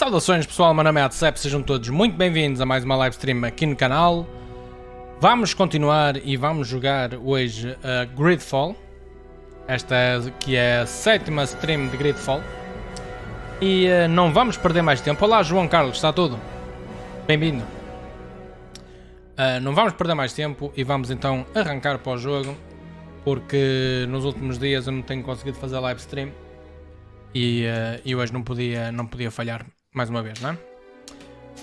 Saudações pessoal, meu nome é Atecep, sejam todos muito bem-vindos a mais uma live stream aqui no canal. Vamos continuar e vamos jogar hoje a GreedFall. Esta que é a 7ª stream de GreedFall. E não vamos perder mais tempo. Olá João Carlos, está tudo? Bem-vindo. Não vamos perder mais tempo e vamos então arrancar para o jogo. Porque nos últimos dias eu não tenho conseguido fazer live stream. E hoje não podia falhar mais uma vez, não é?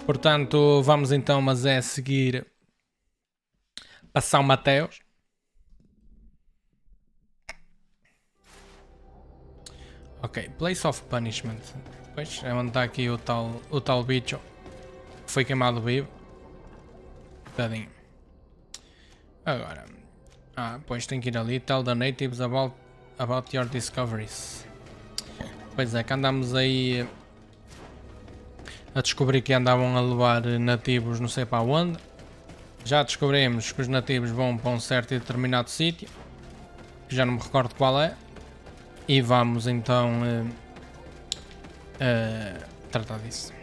Portanto, vamos então, mas é seguir a São Mateus. Ok, Place of Punishment. Pois, é onde está aqui o tal bicho que foi queimado vivo. Tadinho. Agora, pois tem que ir ali. Tell the natives about your discoveries. Pois é, que andamos aí a descobrir que andavam a levar nativos não sei para onde. Já descobrimos que os nativos vão para um certo e determinado sítio, que já não me recordo qual é. E vamos então tratar disso.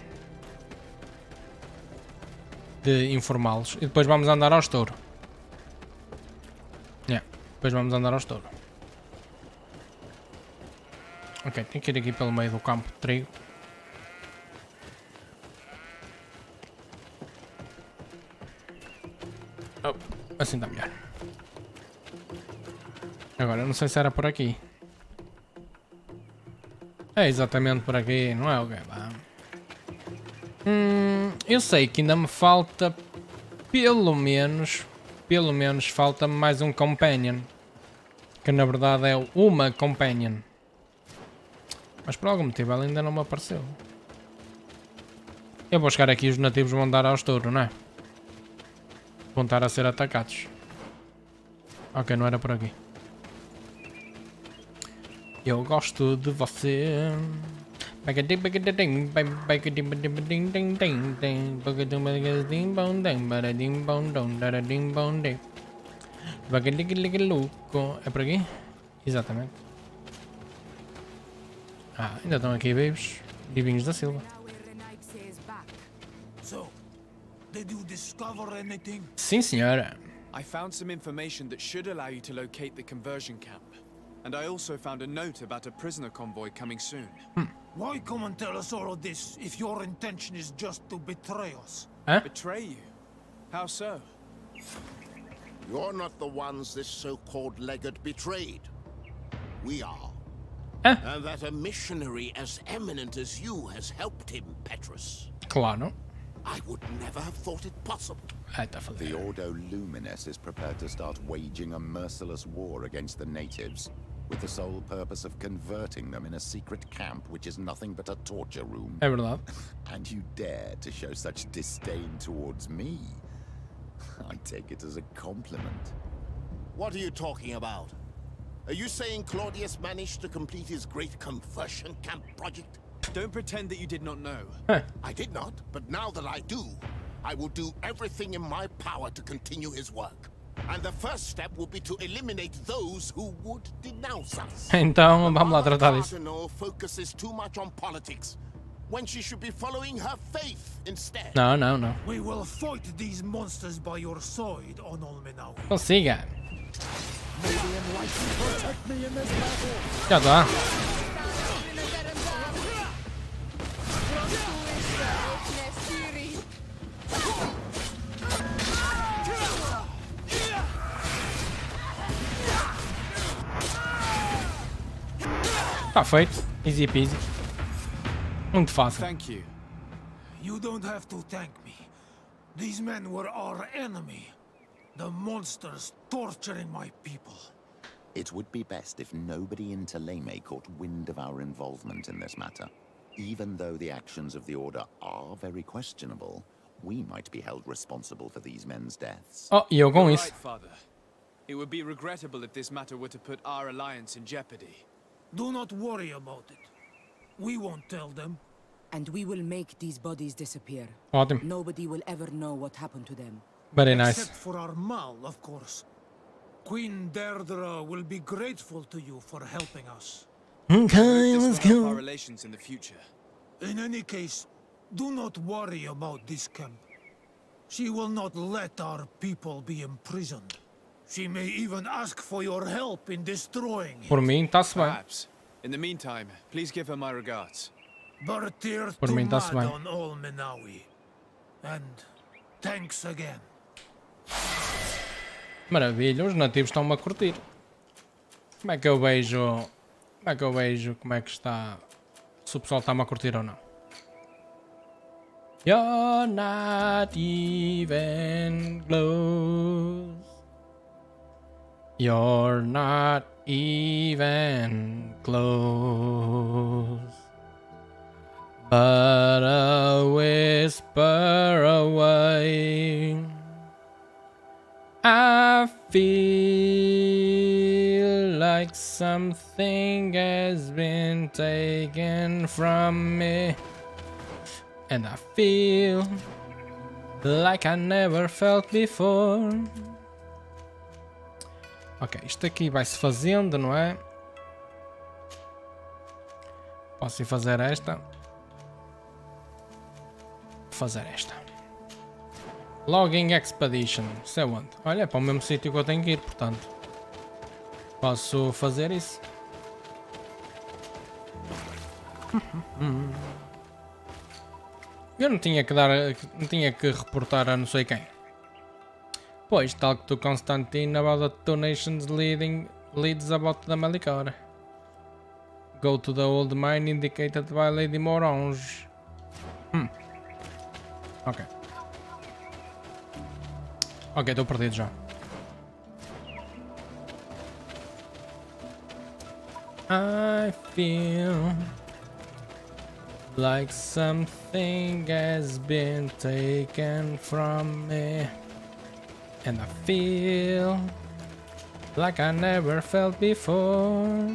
De informá-los. E depois vamos andar ao estouro. Depois vamos andar ao estouro. Ok, tem que ir aqui pelo meio do campo de trigo. Assim está melhor. Agora, não sei se era por aqui. É exatamente por aqui, não é? Ok, vá. Eu sei que ainda me falta pelo menos falta-me mais um companion. Que na verdade é uma companion. Mas por algum motivo ela ainda não me apareceu. Eu vou chegar aqui e os nativos vão dar ao estouro, não é? Vão estar a ser atacados. Ok, não era por aqui. Eu gosto de você. É por aqui? Exatamente. Ainda estão aqui vivos. Vivinhos da Silva. Did you discover anything? Sim, senhora. I found some information that should allow you to locate the conversion camp. And I also found a note about a prisoner convoy coming soon. Why come and tell us all of this if your intention is just to betray us? Betray you? How so? You're not the ones this so-called legate betrayed. We are. And that a missionary as eminent as you has helped him, Petrus. Claro. I would never have thought it possible. The Ordo Luminis is prepared to start waging a merciless war against the natives, with the sole purpose of converting them in a secret camp which is nothing but a torture room. É verdade. And you dare to show such disdain towards me? I take it as a compliment. What are you talking about? Are you saying Claudius managed to complete his great conversion camp project? Don't pretend that you did not know. I did not, but now that I do, I will do everything in my power to continue his work. And the first step will be to eliminate those who would denounce us. Então, vamos lá tratar disso. Cardinal focuses too much on politics, when she should be following her faith instead. Não. We will fight these monsters by your side, Onolmenau. Consiga. Já está. Está feito. Easy peasy. Muito fácil. Thank you. You don't have to thank me. These men were our enemy. The monsters torturing my people. It would be best if nobody in Teleme caught wind of our involvement in this matter. Even though the actions of the Order are very questionable, we might be held responsible for these men's deaths. Oh, e eu com You're isso. right, Father. It would be regrettable if this matter were to put our alliance in jeopardy. Do not worry about it. We won't tell them. And we will make these bodies disappear. Ótimo. Nobody will ever know what happened to them. Very nice. Except for our Mal, of course. Queen Deirdre will be grateful to you for helping us. Okay, This let's will help our go. relations in the future. In any case, Do not worry about this camp. She will not let our people be imprisoned. She may even ask for your help in destroying it. Por mim, está-se bem. Perhaps. In the meantime, please give her my regards. Bertir Por mim, está-se bem. on all Menawi. And thanks again. Maravilha, os nativos estão-me a curtir. Como é que eu vejo... como é que está... Se o pessoal está-me a curtir ou não. You're not even close. You're not even close. But a whisper away. I feel like something has been taken from me. And I feel like I never felt before. Ok, isto aqui vai-se fazendo, não é? Posso ir fazer esta. Vou fazer esta. Logging Expedition. Isso é onde? Olha, é para o mesmo sítio que eu tenho que ir, portanto. Posso fazer isso. Eu não tinha que dar... Não tinha que reportar a não sei quem. Pois, talk to Constantine about the two nations leads about the Malicor. Go to the old mine indicated by Lady Morange. Ok. Ok, estou perdido já. I feel like something has been taken from me. And I feel like I never felt before.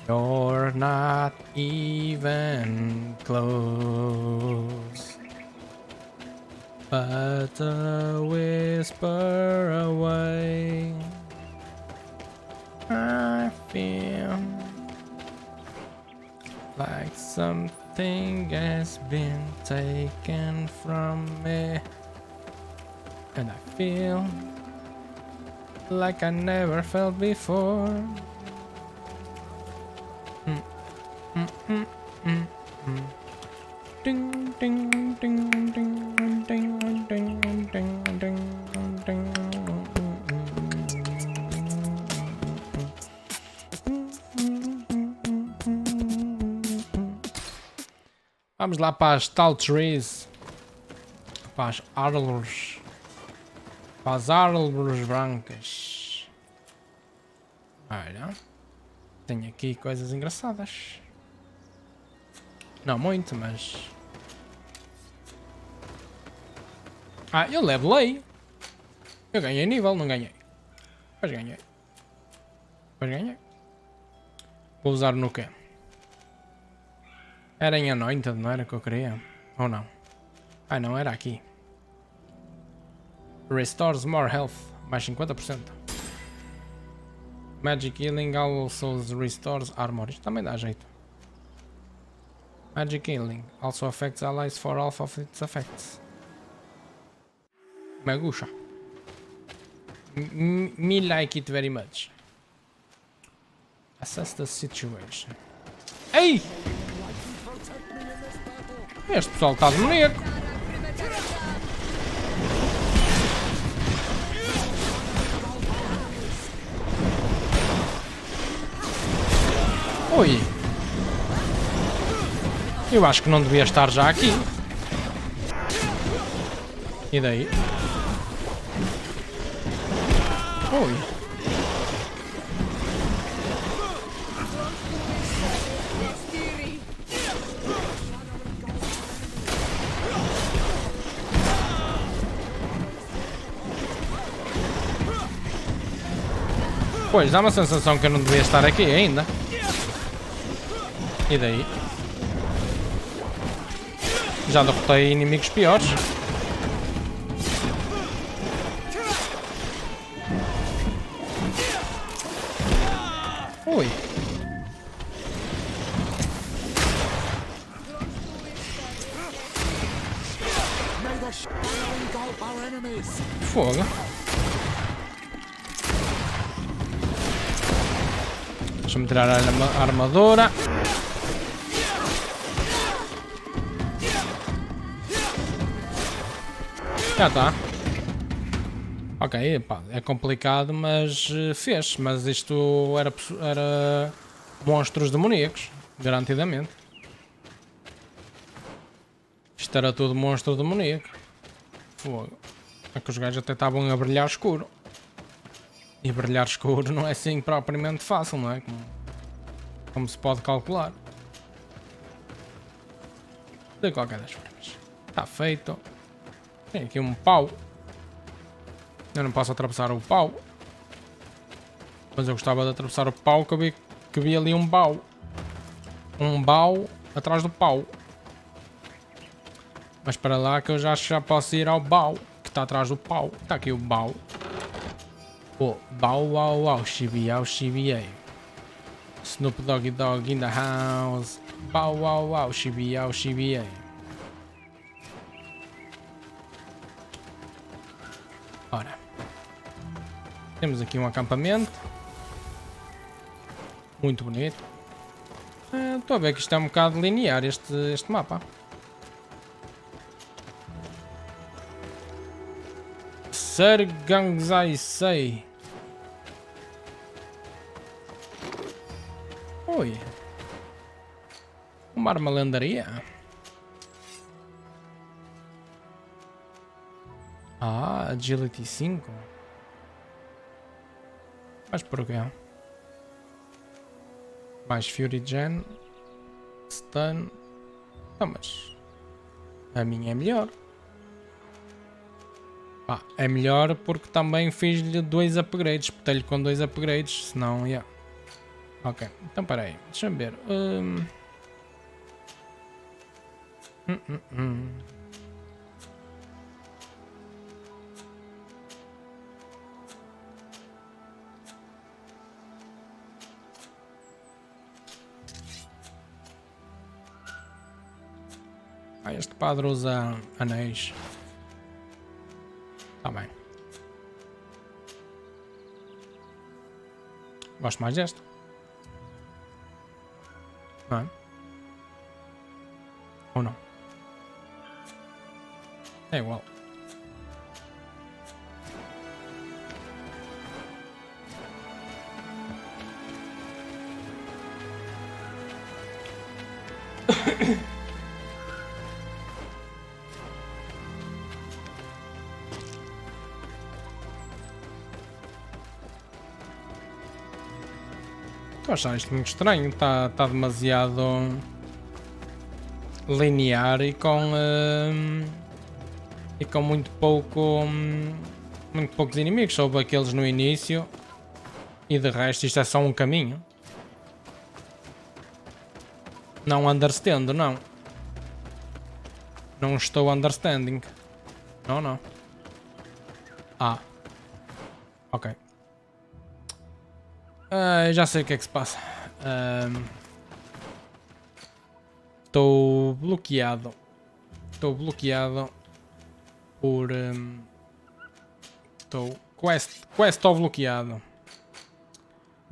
You're not even close, but a whisper away. I feel like something has been taken from me, and I feel like I never felt before. Ding ding ding ding ding ding ding ding. Vamos lá para as tall trees, para as árvores, brancas. Olha, tenho aqui coisas engraçadas. Não muito, mas... Ah, eu levelei. Eu ganhei nível, não ganhei. Mas ganhei. Vou usar no quê? Era em Anointed, não era que eu queria? Ou não? Ah não, era aqui. Restores more health. Mais 50%. Magic Healing also restores armor. Isto também dá jeito. Magic Healing also affects allies for half of its effects. Magusha. Me like it very much. Assess the situation. Ei! Este pessoal está demoníaco. Oi! Eu acho que não devia estar já aqui. E daí? Oi! Pois, dá uma sensação que eu não devia estar aqui ainda. E daí? Já derrotei inimigos piores. Fogo. Deixa-me tirar a armadura. Já está. Ok, pá, é complicado, mas fez. Mas isto era monstros demoníacos, garantidamente. Isto era tudo monstro demoníaco. Fogo. É que os gajos até estavam a brilhar escuro. E brilhar escuro não é assim propriamente fácil, não é? Como se pode calcular. De qualquer das formas. Está feito. Tem aqui um pau. Eu não posso atravessar o pau. Mas eu gostava de atravessar o pau que vi ali um baú. Um baú atrás do pau. Mas para lá que eu já posso ir ao baú que está atrás do pau. Está aqui o baú. Oh, bow wow wow, chibiau chibiei. Snoop Doggy Dogg in the house. Bow wow wow, chibiau chibiei. Ora. Temos aqui um acampamento. Muito bonito. Estou a ver que isto é um bocado linear este mapa. Sergangzai sei. Oi. Uma arma lendaria. Ah, Agility 5. Mas porquê? Mais Fury Gen. Stun. Não, mas a minha é melhor. Ah, é melhor porque também fiz-lhe 2 upgrades. Botei-lhe com 2 upgrades, senão, yeah. Ok, então peraí, deixa-me ver. Ah, este padre usa anéis. Tá bem. Gosto mais deste. Não é? Ou não? É igual. Estou a achar isto muito estranho, está demasiado linear e com muito poucos inimigos. Houve aqueles no início e de resto isto é só um caminho. Não understando, não. Não estou understanding. Não. Ah. Ok. Já sei o que é que se passa. Estou bloqueado. Estou bloqueado por... Estou... Quest ao bloqueado.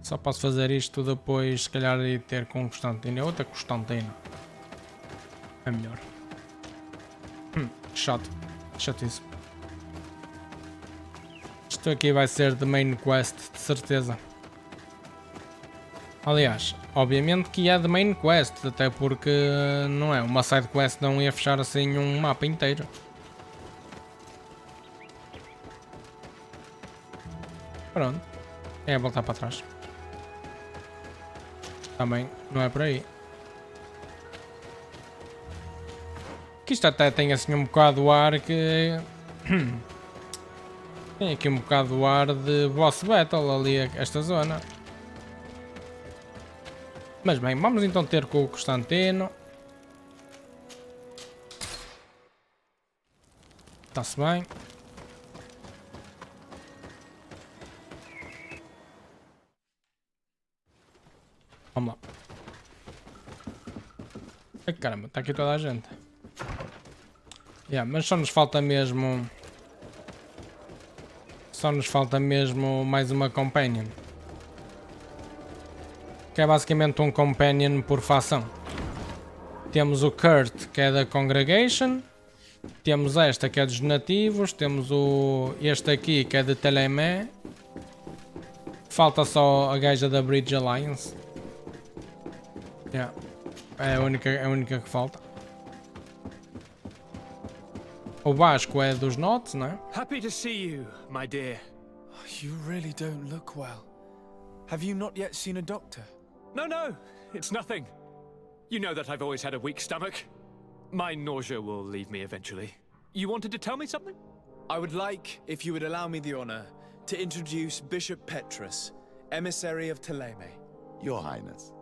Só posso fazer isto depois, se calhar, de ter com Constantino. Outra Constantino. É melhor. Chato. Chatice. Isto aqui vai ser de main quest, de certeza. Aliás, obviamente que é de main quest, até porque não é, uma side quest não ia fechar assim um mapa inteiro. Pronto, é voltar para trás. Também não é por aí. Que isto até tem assim um bocado o ar que... tem aqui um bocado o ar de boss battle ali, esta zona. Mas bem, vamos então ter com o Constantino. Está-se bem. Vamos lá. Ai caramba, está aqui toda a gente. Yeah, mas só nos falta mesmo... Só nos falta mesmo mais uma companion. Que é basicamente um companion por fação. Temos o Kurt, que é da Congregation. Temos esta, que é dos nativos. Temos este aqui, que é de Telemé. Falta só a gaja da Bridge Alliance. Yeah. É a única que falta. O Vasco é dos Nots, não é? Happy to see you, my dear. You really don't look well. Have you not yet seen a doctor? No, it's nothing. You know that I've always had a weak stomach. My nausea will leave me eventually. You wanted to tell me something? I would like, if you would allow me the honor, to introduce Bishop Petrus, emissary of Teleme. Your Highness,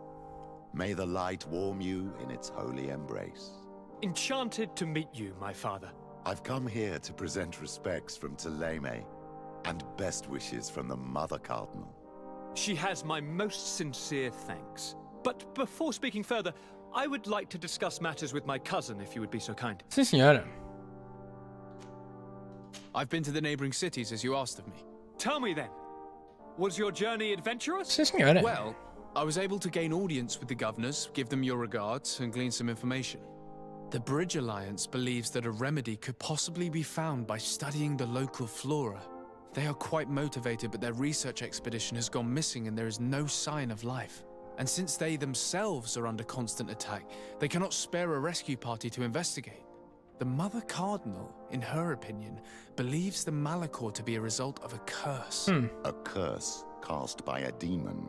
may the light warm you in its holy embrace. Enchanted to meet you, my father. I've come here to present respects from Teleme and best wishes from the Mother Cardinal. She has my most sincere thanks. But before speaking further, I would like to discuss matters with my cousin, if you would be so kind. Sim, senhora. I've been to the neighboring cities as you asked of me. Tell me then, was your journey adventurous? Sim, senhora. Well, I was able to gain audience with the governors, give them your regards, and glean some information. The Bridge Alliance believes that a remedy could possibly be found by studying the local flora. They are quite motivated, but their research expedition has gone missing and there is no sign of life. And since they themselves are under constant attack, they cannot spare a rescue party to investigate. The Mother Cardinal, in her opinion, believes the Malachor to be a result of a curse. A curse cast by a demon,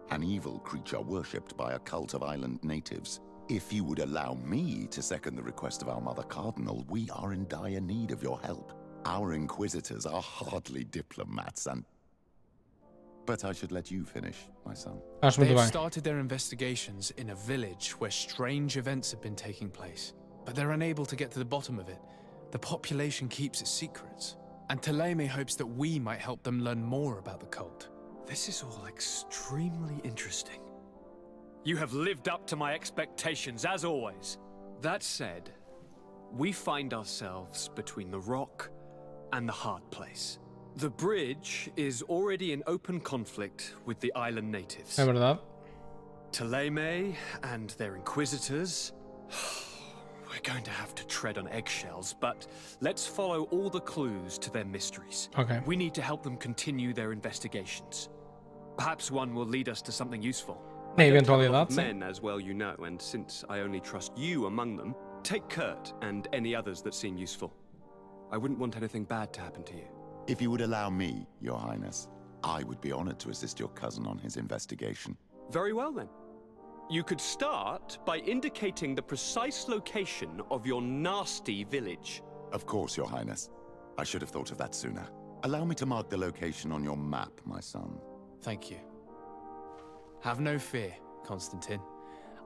an evil creature worshipped by a cult of island natives. If you would allow me to second the request of our Mother Cardinal, we are in dire need of your help. Our inquisitors are hardly diplomats and... But I should let you finish, my son. Acho They muito have bem. started their investigations in a village where strange events have been taking place, but they're unable to get to the bottom of it. The population keeps its secrets, and Teleme hopes that we might help them learn more about the cult. This is all extremely interesting. You have lived up to my expectations, as always. That said, we find ourselves between the rock and the hard place. The bridge is already in open conflict with the island natives. É verdade. Teleme and their inquisitors. We're going to have to tread on eggshells, but let's follow all the clues to their mysteries. Okay. We need to help them continue their investigations. Perhaps one will lead us to something useful. Na I don't have a lot eventualidade, of sim. men, as well you know, and since I only trust you among them, take Kurt and any others that seem useful. I wouldn't want anything bad to happen to you. If you would allow me, Your Highness, I would be honored to assist your cousin on his investigation. Very well then. You could start by indicating the precise location of your nasty village. Of course, Your Highness. I should have thought of that sooner. Allow me to mark the location on your map, my son. Thank you. Have no fear, Constantine.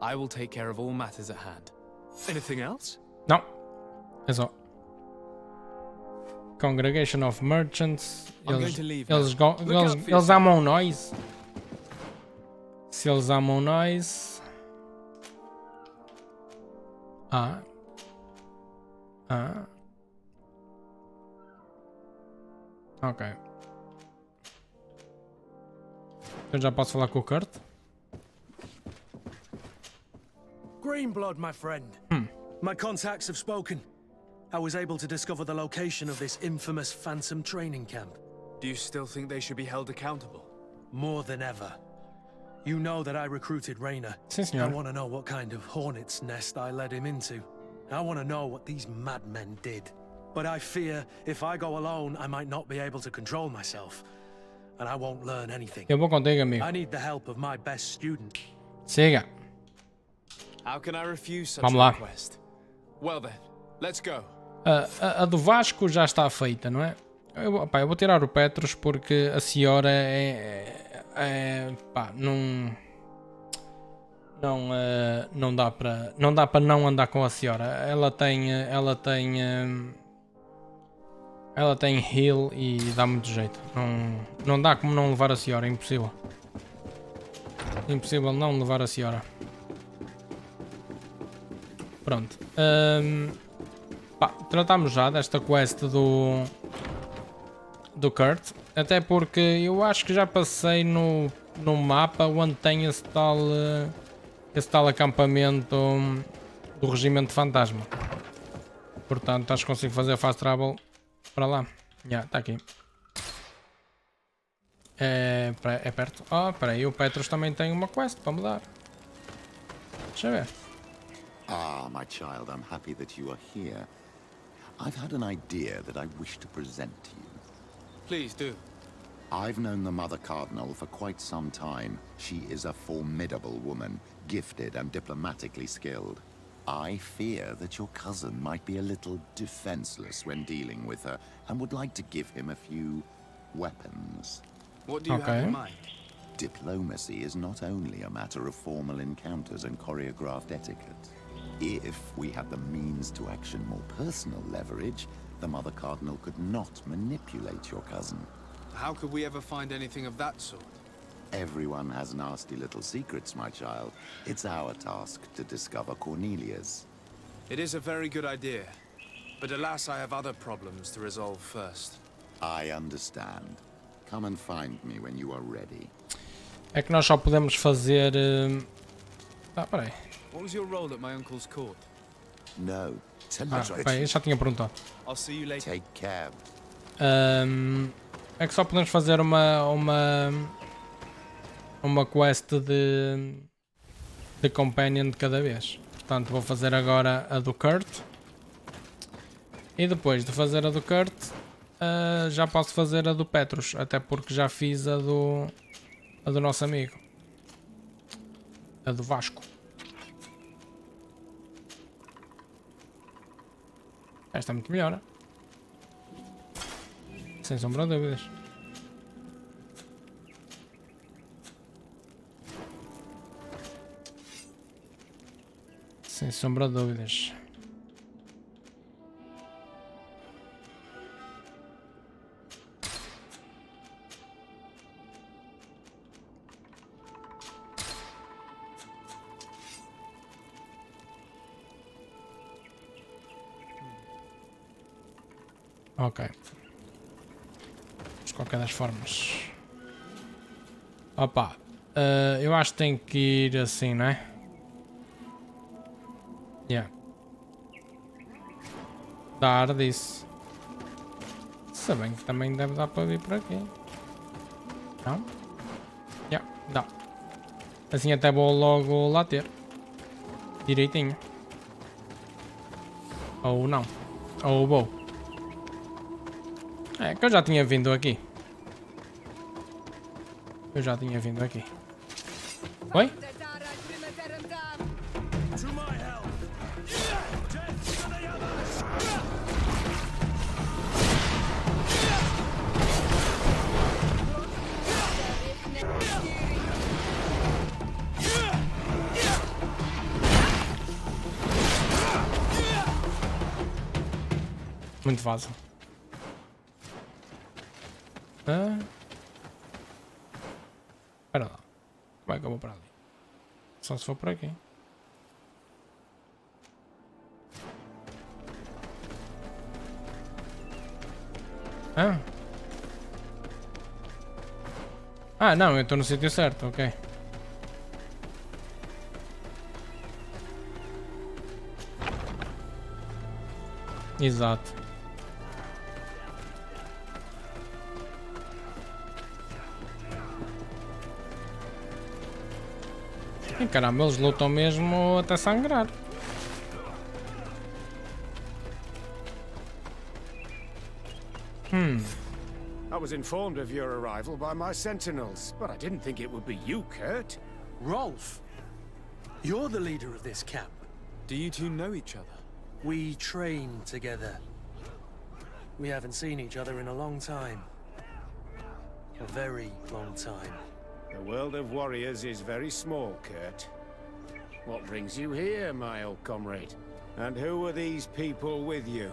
I will take care of all matters at hand. Anything else? Não. É só. Congregation of Merchants. I'm going to leave now. Eles Look out for yourself. amam nós. Se eles amam nós. Ah. Ok. Eu já posso falar com o Kurt? Greenblood, my friend. My contacts have spoken. I was able to discover the location of this infamous Phantom training camp. Do you still think they should be held accountable? More than ever. You know that I recruited Rayner. Sim, I senhor. want to know what kind of hornet's nest I led him into. I want to know what these madmen did. But I fear if I go alone, I might not be able to control myself. And I won't learn anything. Eu vou contigo, amigo. I need the help of my best student. Siga. How can I refuse such Vamos a lá. request? Well then, let's go. A do Vasco já está feita, não é? Eu vou tirar o Petrus porque a senhora pá, não dá para não andar com a senhora. Ela tem heal e dá muito jeito. Não dá como não levar a senhora, é impossível. Impossível não levar a senhora. Pronto. Pá, tratamos já desta quest do Kurt, até porque eu acho que já passei no mapa onde tem esse tal acampamento do Regimento Fantasma. Portanto, acho que consigo fazer fast travel para lá. Já, está aqui. É perto. Oh, espera aí, o Petrus também tem uma quest para mudar. Deixa eu ver. Ah, my child, I'm happy that you are here. I've had an idea that I wish to present to you. Please do. I've known the Mother Cardinal for quite some time. She is a formidable woman, gifted and diplomatically skilled. I fear that your cousin might be a little defenseless when dealing with her, and would like to give him a few weapons. What do you have in mind? Diplomacy is not only a matter of formal encounters and choreographed etiquette. If we had the means to action more personal leverage, the Mother Cardinal could not manipulate your cousin. How could we ever find anything of that sort? Everyone has nasty little secrets, my child. It's our task to discover Cornelia's. It is a very good idea, but alas, I have other problems to resolve first. I understand. Come and find me when you are ready. É que nós só podemos fazer... peraí. What was your role at my uncle's court? No. Bem, eu já tinha perguntado. I'll see you later. Take care. É que só podemos fazer uma quest de companion de cada vez. Portanto, vou fazer agora a do Kurt. E depois de fazer a do Kurt, já posso fazer a do Petrus. Até porque já fiz a do nosso amigo. A do Vasco. Esta é muito melhor, né? Sem sombra de dúvidas. Sem sombra de dúvidas. Ok. De qualquer das formas. Opa. Eu acho que tem que ir assim, não é? Yeah. Dar disso. Se bem que também deve dar para vir por aqui. Não? Yeah, dá. Assim até vou logo lá ter. Direitinho. Ou não. Ou vou. É que eu já tinha vindo aqui. Oi? Muito fácil. Espera lá. Como é que eu vou para ali? Só se for por aqui. Não, eu estou no sítio certo, ok. Exato. E caramba, eles lutam mesmo até sangrar. I was informed of your arrival by my sentinels, but I didn't think it would be you, Kurt. Rolf, you're the leader of this camp. Do you two know each other? We train together. We haven't seen each other in a long time. A very long time. The world of warriors is very small, Kurt. What brings you here, my old comrade? And who are these people with you?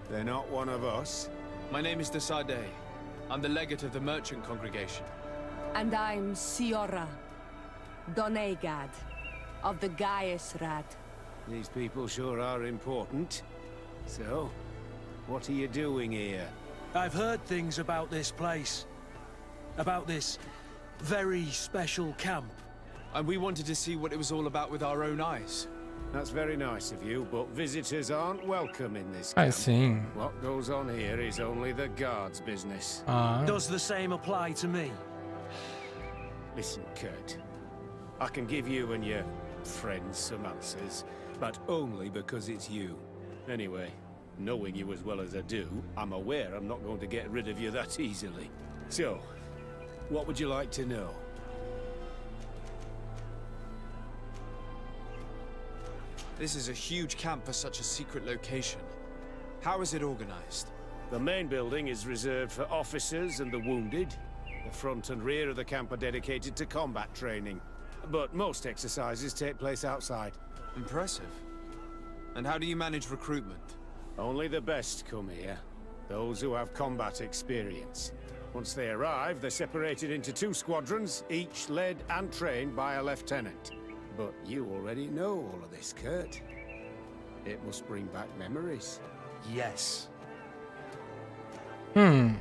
They're not one of us? My name is Desade. I'm the legate of the merchant congregation. And I'm Siora, Donegad, of the Gaius Rat. These people sure are important. So, what are you doing here? I've heard things about this place. About this very special camp. And we wanted to see what it was all about with our own eyes. That's very nice of you, but visitors aren't welcome in this I camp. see. What goes on here is only the guards' business. Does the same apply to me? Listen, Kurt. I can give you and your friends some answers, but only because it's you. Anyway, knowing you as well as I do, I'm aware I'm not going to get rid of you that easily. So, what would you like to know? This is a huge camp for such a secret location. How is it organized? The main building is reserved for officers and the wounded. The front and rear of the camp are dedicated to combat training. But most exercises take place outside. Impressive. And how do you manage recruitment? Only the best come here. Those who have combat experience. Once they arrive, they're separated into 2 squadrons, each led and trained by a lieutenant. But you already know all of this, Kurt. It must bring back memories. Yes. Will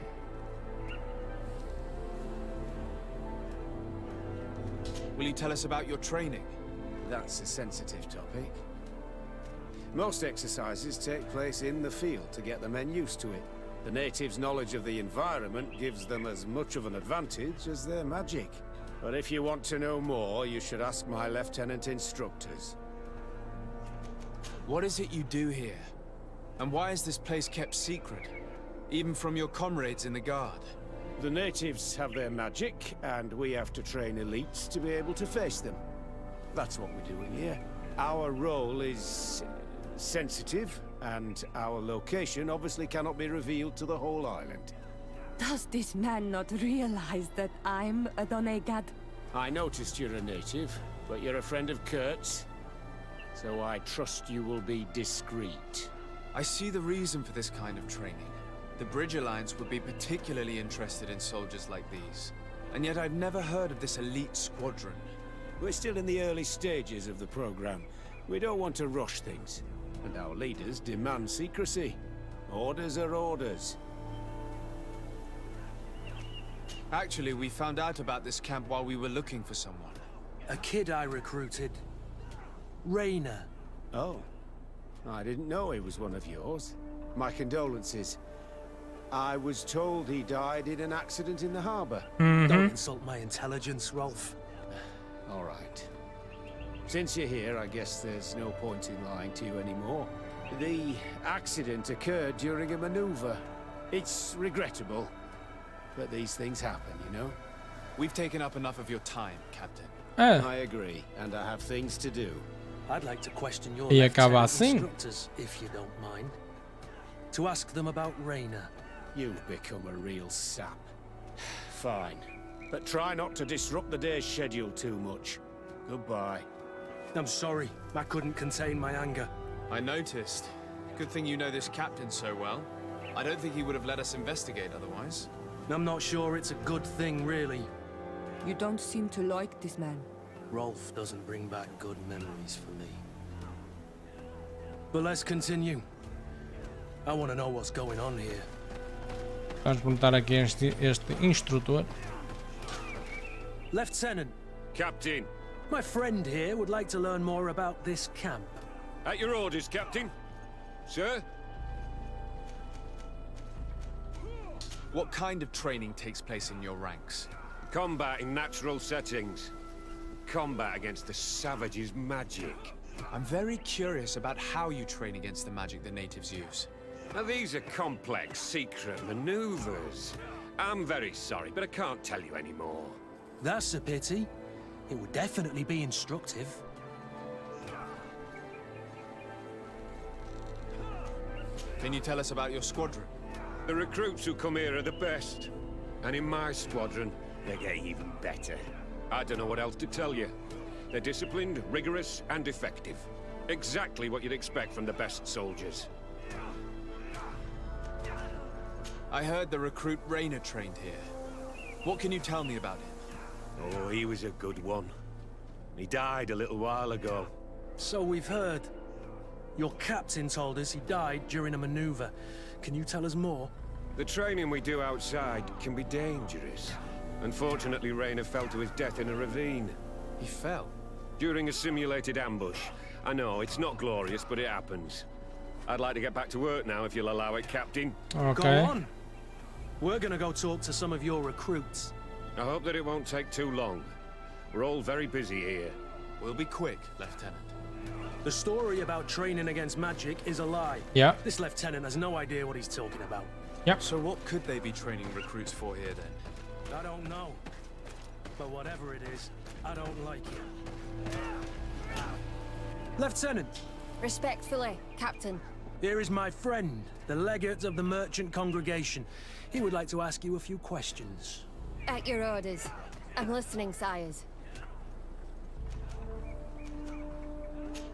you tell us about your training? That's a sensitive topic. Most exercises take place in the field to get the men used to it. The natives' knowledge of the environment gives them as much of an advantage as their magic. But if you want to know more, you should ask my lieutenant instructors. What is it you do here? And why is this place kept secret? Even from your comrades in the guard? The natives have their magic, and we have to train elites to be able to face them. That's what we're doing here. Our role is sensitive, and our location obviously cannot be revealed to the whole island. Does this man not realize that I'm a Donegad? I noticed you're a native, but you're a friend of Kurt's, so I trust you will be discreet. I see the reason for this kind of training. The Bridge Alliance would be particularly interested in soldiers like these. And yet I've never heard of this elite squadron. We're still in the early stages of the program. We don't want to rush things, and our leaders demand secrecy. Orders are orders. Actually, we found out about this camp while we were looking for someone. A kid I recruited. Rainer. Oh. I didn't know he was one of yours. My condolences. I was told he died in an accident in the harbor. Don't insult my intelligence, Rolf. All right. Since you're here, I guess there's no point in lying to you anymore. The accident occurred during a maneuver. It's regrettable. But these things happen, you know? We've taken up enough of your time, Captain. I agree, and I have things to do. I'd like to question your E acaba lieutenant assim. instructors, if you don't mind. To ask them about Rainer. You've become a real sap. Fine. But try not to disrupt the day's schedule too much. Goodbye. I'm sorry, I couldn't contain my anger. I noticed. Good thing you know this captain so well. I don't think he would have let us investigate otherwise. I'm not sure it's a good thing, really. You don't seem to like this man. Rolf doesn't bring back good memories for me. But let's continue. I want to know what's going on here. Vamos perguntar aqui a este instrutor. Lieutenant, Captain. my friend here would like to learn more about this camp. At your orders, Captain. Sir? What kind of training takes place in your ranks? Combat in natural settings. Combat against the savages' magic. I'm very curious about how you train against the magic the natives use. Now these are complex, secret maneuvers. I'm very sorry, but I can't tell you anymore. That's a pity. It would definitely be instructive. Can you tell us about your squadron? The recruits who come here are the best. And in my squadron, they get even better. I don't know what else to tell you. They're disciplined, rigorous, and effective. Exactly what you'd expect from the best soldiers. I heard the recruit Rainer trained here. What can you tell me about him? Oh, he was a good one. He died a little while ago. So we've heard. Your captain told us he died during a maneuver. Can you tell us more? The training we do outside can be dangerous. Unfortunately, Rayner fell to his death in a ravine. He fell? During a simulated ambush. I know, it's not glorious, but it happens. I'd like to get back to work now, if you'll allow it, Captain. Ok. Go on. We're gonna go talk to some of your recruits. I hope that it won't take too long. We're all very busy here. We'll be quick, Lieutenant. The story about training against magic is a lie. Yeah. This lieutenant has no idea what he's talking about. Yep. So what could they be training recruits for here then? I don't know. But whatever it is, I don't like it. Lieutenant! Respectfully, Captain. Here is my friend, the legate of the merchant congregation. He would like to ask you a few questions. At your orders. I'm listening, sires.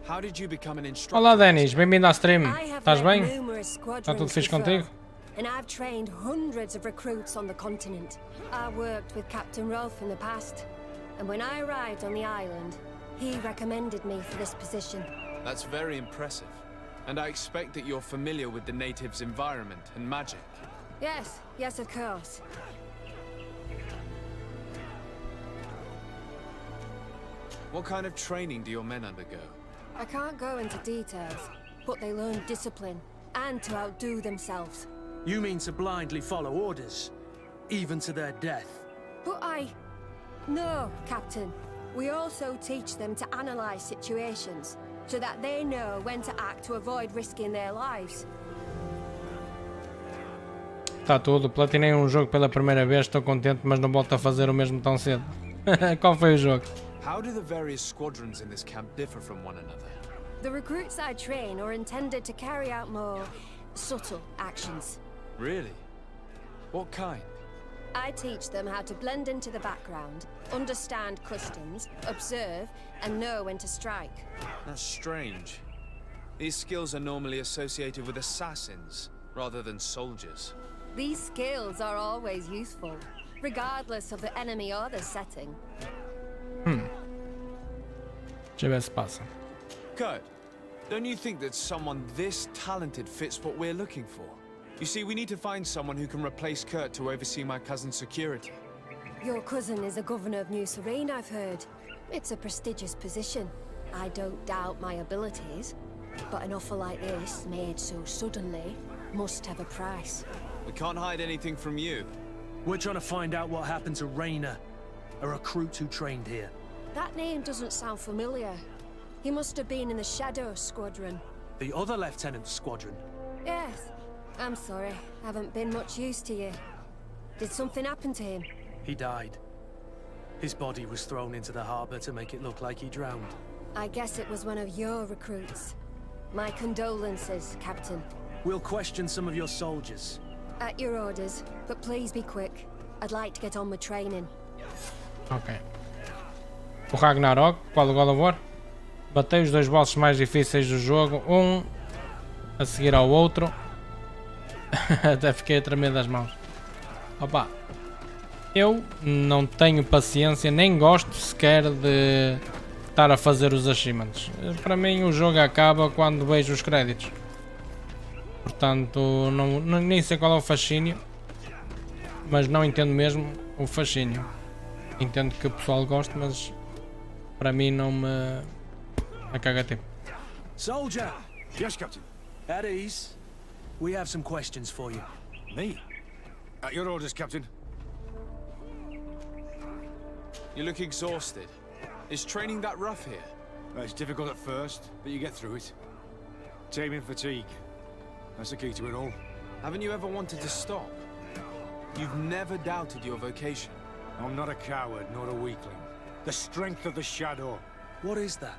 How did you become an instructor? Olá, Denis. Bem-vindo à stream. I have Estás led bem? numerous Está squadrons tudo fixe before, contigo? and I've trained hundreds of recruits on the continent. I worked with Captain Rolfe in the past, and when I arrived on the island, he recommended me for this position. That's very impressive. And I expect that you're familiar with the natives' environment and magic. Yes, yes, of course. What kind of training do your men undergo? I can't go into details, but they learn discipline and to outdo themselves. You mean to blindly follow orders, even to their death? But No, Captain. We also teach them to analyze situations, so that they know when to act to avoid risking their lives. Está tudo. Platinei um jogo pela primeira vez. Estou contente, mas não volto a fazer o mesmo tão cedo. Qual foi o jogo? How do the various squadrons in this camp differ from one another? The recruits I train are intended to carry out more subtle actions. Really? What kind? I teach them how to blend into the background, understand customs, observe, and know when to strike. That's strange. These skills are normally associated with assassins, rather than soldiers. These skills are always useful, regardless of the enemy or the setting. Deixa eu ver se passa. Kurt, don't you think that someone this talented fits what we're looking for? You see, we need to find someone who can replace Kurt to oversee my cousin's security. Your cousin is a governor of New Serene, I've heard. It's a prestigious position. I don't doubt my abilities, but an offer like this, made so suddenly, must have a price. We can't hide anything from you. We're trying to find out what happened to Rayner, a recruit who trained here. That name doesn't sound familiar. He must have been in the Shadow Squadron. The other lieutenant's squadron? Yes. I'm sorry, haven't been much use to you. Did something happen to him? He died. His body was thrown into the harbor to make it look like he drowned. I guess it was one of your recruits. My condolences, Captain. We'll question some of your soldiers. At your orders, but please be quick. I'd like to get on with training. Ok. O Ragnarok, qual o God of War? Batei os dois bosses mais difíceis do jogo, um a seguir ao outro. Até fiquei a tremer das mãos. Opa, eu não tenho paciência, nem gosto sequer de estar a fazer os achievements. Para mim o jogo acaba quando vejo os créditos. Portanto, nem sei qual é o fascínio, mas não entendo mesmo o fascínio. Entendo que o pessoal gosta, mas para mim não me caga tempo. Soldier! Yes, Captain. At ease. We have some questions for you. Me? At your orders, Captain. You look exhausted. Is training that rough here? Well, it's difficult at first, but you get through it. Taming fatigue. That's the key to it all. Haven't you ever wanted to stop? You've never doubted your vocation. I'm not a coward, nor a weakling. The strength of the Shadow. What is that?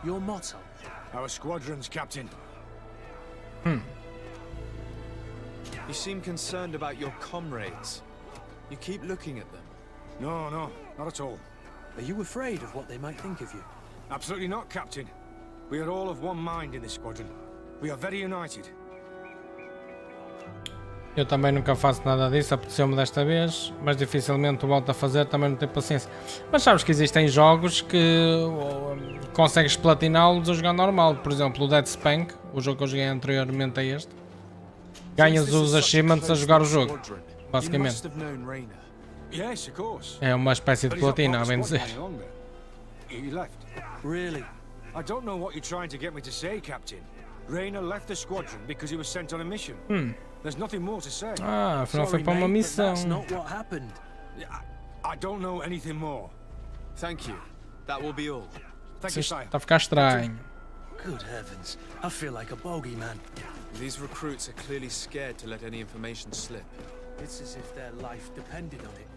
Your motto? Our squadrons, Captain. You seem concerned about your comrades. You keep looking at them. No, not at all. Are you afraid of what they might think of you? Absolutely not, Captain. We are all of one mind in this squadron. We are very united. Eu também nunca faço nada disso, apeteceu-me desta vez, mas dificilmente o volto a fazer, também não tenho paciência. Mas sabes que existem jogos que consegues platiná-los a jogar normal. Por exemplo, o Dead Spank, o jogo que eu joguei anteriormente a este, ganhas os achievements a jogar o jogo, basicamente. Yes, of course. É uma espécie de platina, a bem dizer. He left. Really? I don't know what you're trying to get me to say, Captain. Rayner left the squadron because he was sent on a mission. There's nothing more to say. Ah, afinal foi para uma missão. That's not what happened. I don't know anything more. Thank you. That will be all. Thank you, sire. Está a ficar estranho. Good heavens, I feel like a bogeyman. These recruits are clearly scared to let any information slip. It's as if their life depended on it.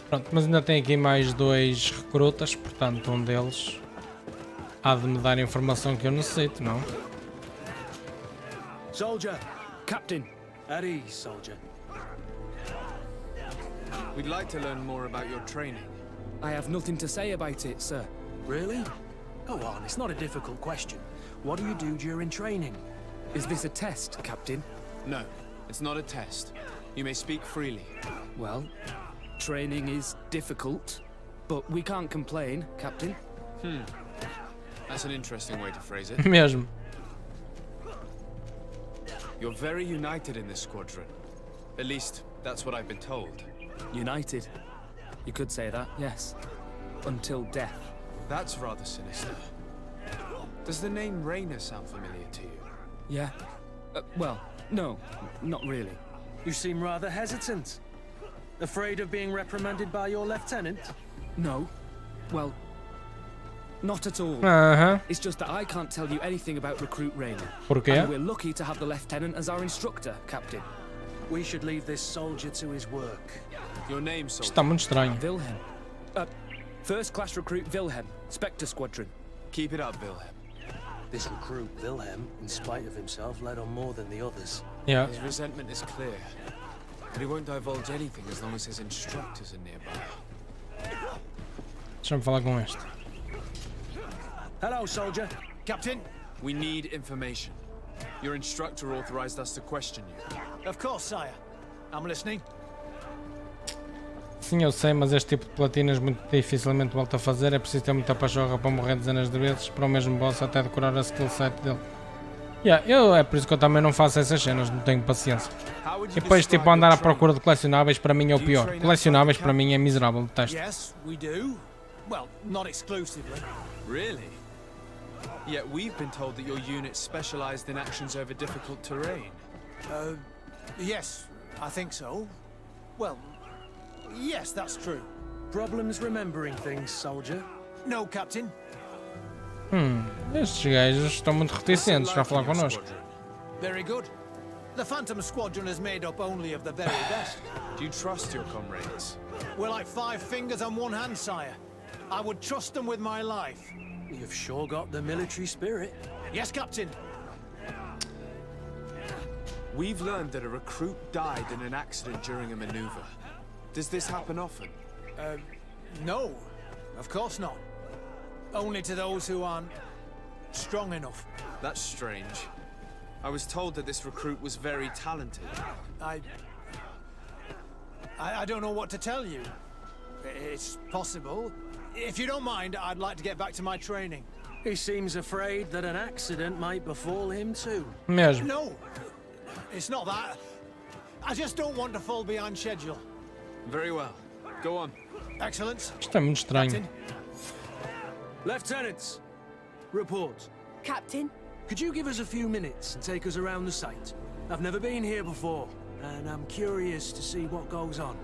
Pronto, mas ainda tem aqui mais 2 recrutas, portanto um deles há de me dar a informação que eu necessito, não? Soldier! Captain. At ease, soldier. We'd like to learn more about your training. I have nothing to say about it, sir. Really? Go on, it's not a difficult question. What do you do during training? Is this a test, Captain? No, it's not a test. You may speak freely. Well, training is difficult, but we can't complain, Captain. That's an interesting way to phrase it. Mesmo. You're very united in this squadron. At least, that's what I've been told. United. You could say that, yes. Until death. That's rather sinister. Does the name Rayner sound familiar to you? Yeah. Well, no, not really. You seem rather hesitant. Afraid of being reprimanded by your lieutenant? No. Well, not at all. It's just that I can't tell you anything about Recruit Rayner. Porquê? And we're lucky to have the lieutenant as our instructor, Captain. We should leave this soldier to his work. Your name, soldier? Está muito estranho. Wilhelm. First class recruit Wilhelm, Spectre Squadron. Keep it up, Wilhelm. This recruit, Wilhelm, in spite of himself, led on more than the others. Yeah. His resentment is clear, but he won't divulge anything as long as his instructors are nearby. Deixa-me falar com este. Hello, soldier. Captain? We need information. Your instructor authorized us to question you. Of course, sire. I'm listening. Sim, eu sei, mas este tipo de platinas muito dificilmente volto a fazer. É preciso ter muita pachorra para morrer dezenas de vezes para o mesmo boss até decorar a skill set dele. É por isso que eu também não faço essas cenas, não tenho paciência. E depois, tipo, andar à procura de colecionáveis para mim é o pior. Colecionáveis para mim é miserável, detesto. Yes, we do. Well, not exclusively. Really? Yet we've been told that your unit specialized in actions over difficult terrain. Yes, I think so. Well, yes, that's true. Problems remembering things, soldier? No, Captain. Estes gajos estão muito reticentes a falar connosco. Very good. The Phantom Squadron is made up only of the very best. Do you trust your comrades? We're like 5 fingers on one hand, sire. I would trust them with my life. You've sure got the military spirit. Yes, Captain. We've learned that a recruit died in an accident during a maneuver. Does this happen often? No. Of course not. Only to those who aren't strong enough. That's strange. I was told that this recruit was very talented. I don't know what to tell you. It's possible. If you don't mind, I'd like to get back to my training. He seems afraid that an accident might befall him too. Mesmo. No, it's not that. I just don't want to fall behind schedule. Very well. Go on. Excellence. Isto é muito estranho. Lieutenants, report. Captain? Could you give us a few minutes and take us around the site? I've never been here before, and I'm curious to see what goes on.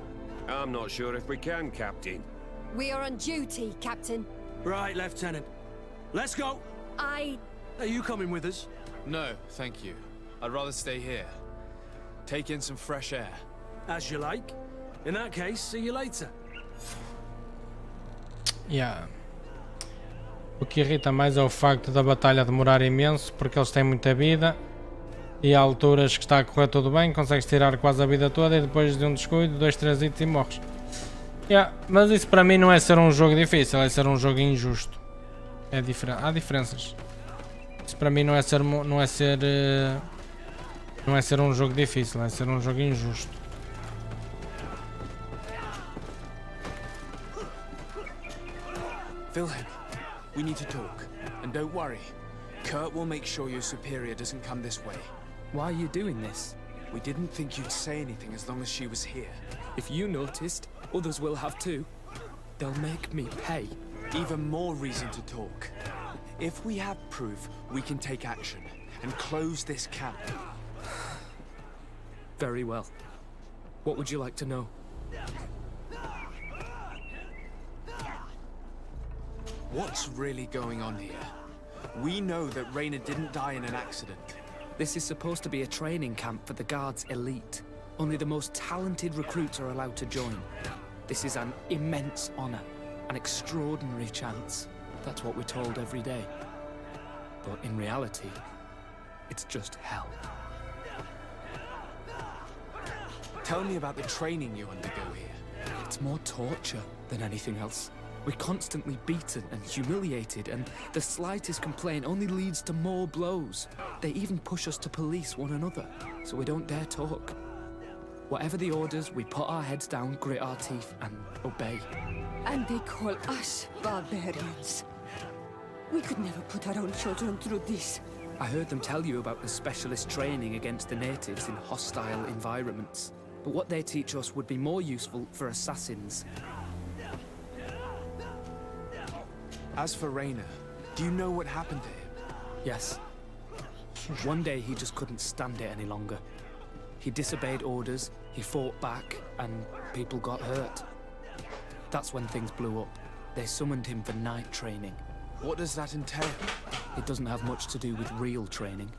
I'm not sure if we can, Captain. We are on duty, Captain. Right, Lieutenant. Let's go. Are you coming with us? No, thank you. I'd rather stay here. Take in some fresh air. As you like. In that case, see you later. O que irrita mais é o facto da batalha demorar imenso, porque eles têm muita vida e há alturas que está a correr tudo bem, consegues tirar quase a vida toda e depois de um descuido, 2, 3 hits e morres. Mas isso para mim não é ser um jogo difícil, é ser um jogo injusto. É diferente, há diferenças. Isso para mim não é ser um jogo difícil, é ser um jogo injusto. Wilhelm, we need to talk. And don't worry, Kurt will make sure your superior doesn't come this way. Why are you doing this? We didn't think you'd say anything as long as she was here. If you noticed, others will have too. They'll make me pay. Even more reason to talk. If we have proof, we can take action and close this camp. Very well. What would you like to know? What's really going on here? We know that Raynor didn't die in an accident. This is supposed to be a training camp for the Guard's elite. Only the most talented recruits are allowed to join. This is an immense honor, an extraordinary chance. That's what we're told every day. But in reality, it's just hell. Tell me about the training you undergo here. It's more torture than anything else. We're constantly beaten and humiliated, and the slightest complaint only leads to more blows. They even push us to police one another, so we don't dare talk. Whatever the orders, we put our heads down, grit our teeth, and obey. And they call us barbarians. We could never put our own children through this. I heard them tell you about the specialist training against the natives in hostile environments. But what they teach us would be more useful for assassins. As for Raynor, do you know what happened to him? Yes. One day he just couldn't stand it any longer. He disobeyed orders, he fought back, and people got hurt. That's when things blew up. They summoned him for night training. What does that entail? It doesn't have much to do with real training.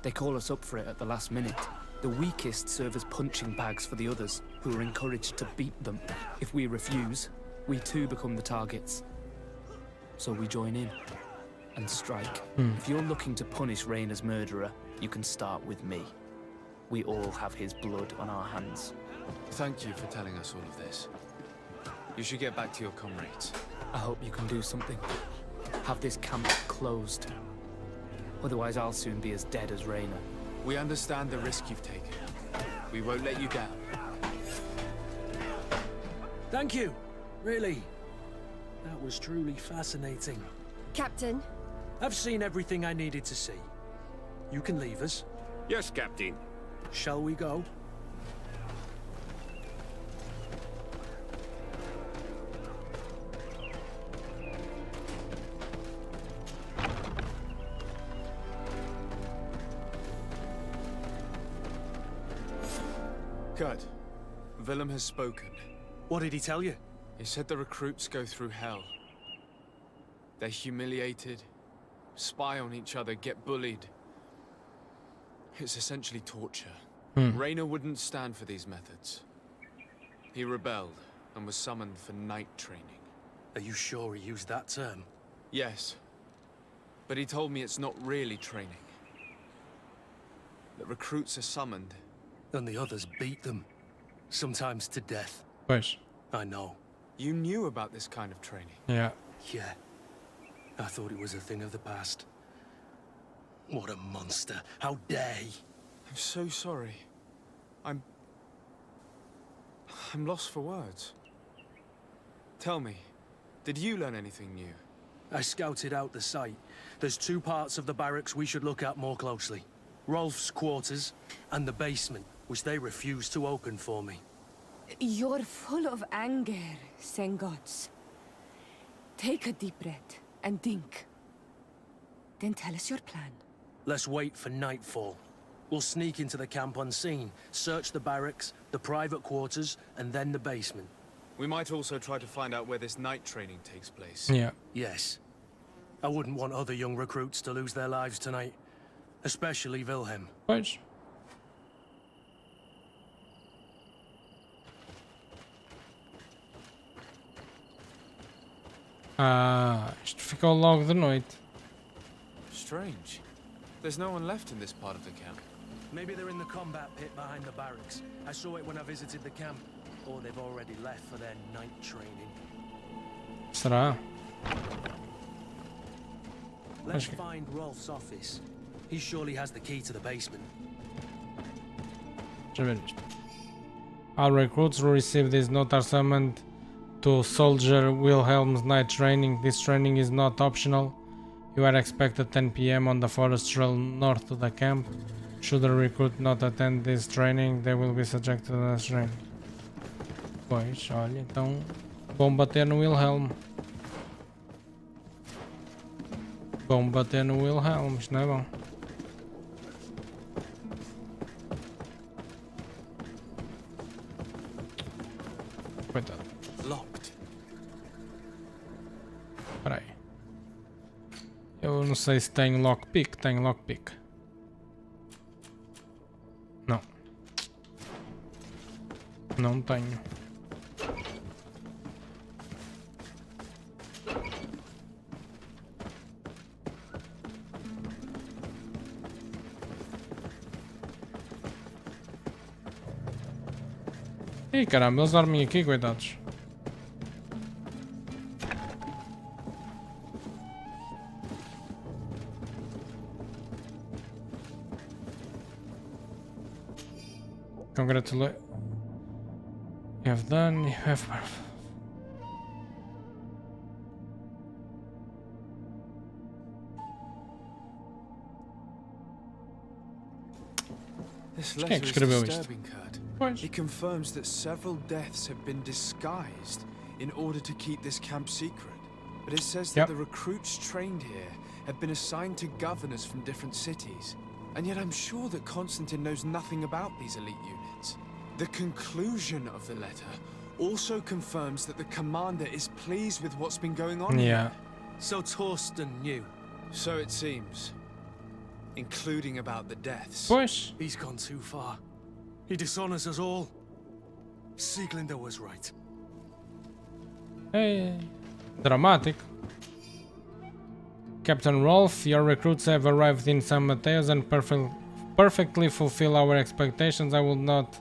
They call us up for it at the last minute. The weakest serve as punching bags for the others, who are encouraged to beat them. If we refuse, we too become the targets. So we join in and strike. If you're looking to punish Raynor's murderer, you can start with me. We all have his blood on our hands. Thank you for telling us all of this. You should get back to your comrades. I hope you can do something. Have this camp closed. Otherwise I'll soon be as dead as Raynor. We understand the risk you've taken. We won't let you down. Thank you. Really. That was truly fascinating. Captain? I've seen everything I needed to see. You can leave us. Yes, Captain. Shall we go? Kurt, Willem has spoken. What did he tell you? He said the recruits go through hell. They're humiliated, spy on each other, get bullied. It's essentially torture. Raynor wouldn't stand for these methods. He rebelled and was summoned for night training. Are you sure he used that term? Yes. But he told me it's not really training. The recruits are summoned. And the others beat them. Sometimes to death. Pois. I know. You knew about this kind of training? Yeah. Yeah. I thought it was a thing of the past. What a monster. How dare he? I'm so sorry. I'm lost for words. Tell me, did you learn anything new? I scouted out the site. There's two parts of the barracks we should look at more closely. Rolf's quarters and the basement, which they refused to open for me. You're full of anger, Sengots. Take a deep breath and think. Then tell us your plan. Let's wait for nightfall. We'll sneak into the camp unseen, search the barracks, the private quarters, and then the basement. We might also try to find out where this night training takes place. Yeah. Yes. I wouldn't want other young recruits to lose their lives tonight. Especially Wilhelm. Pois. Isto ficou logo de noite. Strange. There's no one left in this part of the camp. Maybe they're in the combat pit behind the barracks. I saw it when I visited the camp. Or they've already left for their night training. Será? Let's find Rolf's office. He surely has the key to the basement. Deixa eu ver isto. All recruits who receive this note are summoned to Soldier Wilhelm's night training. This training is not optional. You are expected 10 PM on the forest trail north to the camp. Should a recruit not attend this training, they will be subjected to this training. Pois, olha, então vão bater no Wilhelm. Vão bater no Wilhelm, isto não é bom. Coitado. Locked. Espera aí. Eu não sei se tenho lockpick. Tenho lockpick. Não. Não tenho. Ih, caramba, eles dormem aqui, coitados. Congratulations. You have done, you have... This Quem é letter que is escreveu isto? disturbing, Kurt. It confirms that several deaths have been disguised in order to keep this camp secret. But it says that the recruits trained here have been assigned to governors from different cities. And yet I'm sure that Constantine knows nothing about these elite units. The conclusion of the letter also confirms that the commander is pleased with what's been going on here. So Torsten knew. So it seems. Including about the deaths. Pois. He's gone too far. He dishonors us all. Sieglinder was right. Hey, dramatic. Captain Rolf, your recruits have arrived in San Mateos and perfectly fulfill our expectations. I would not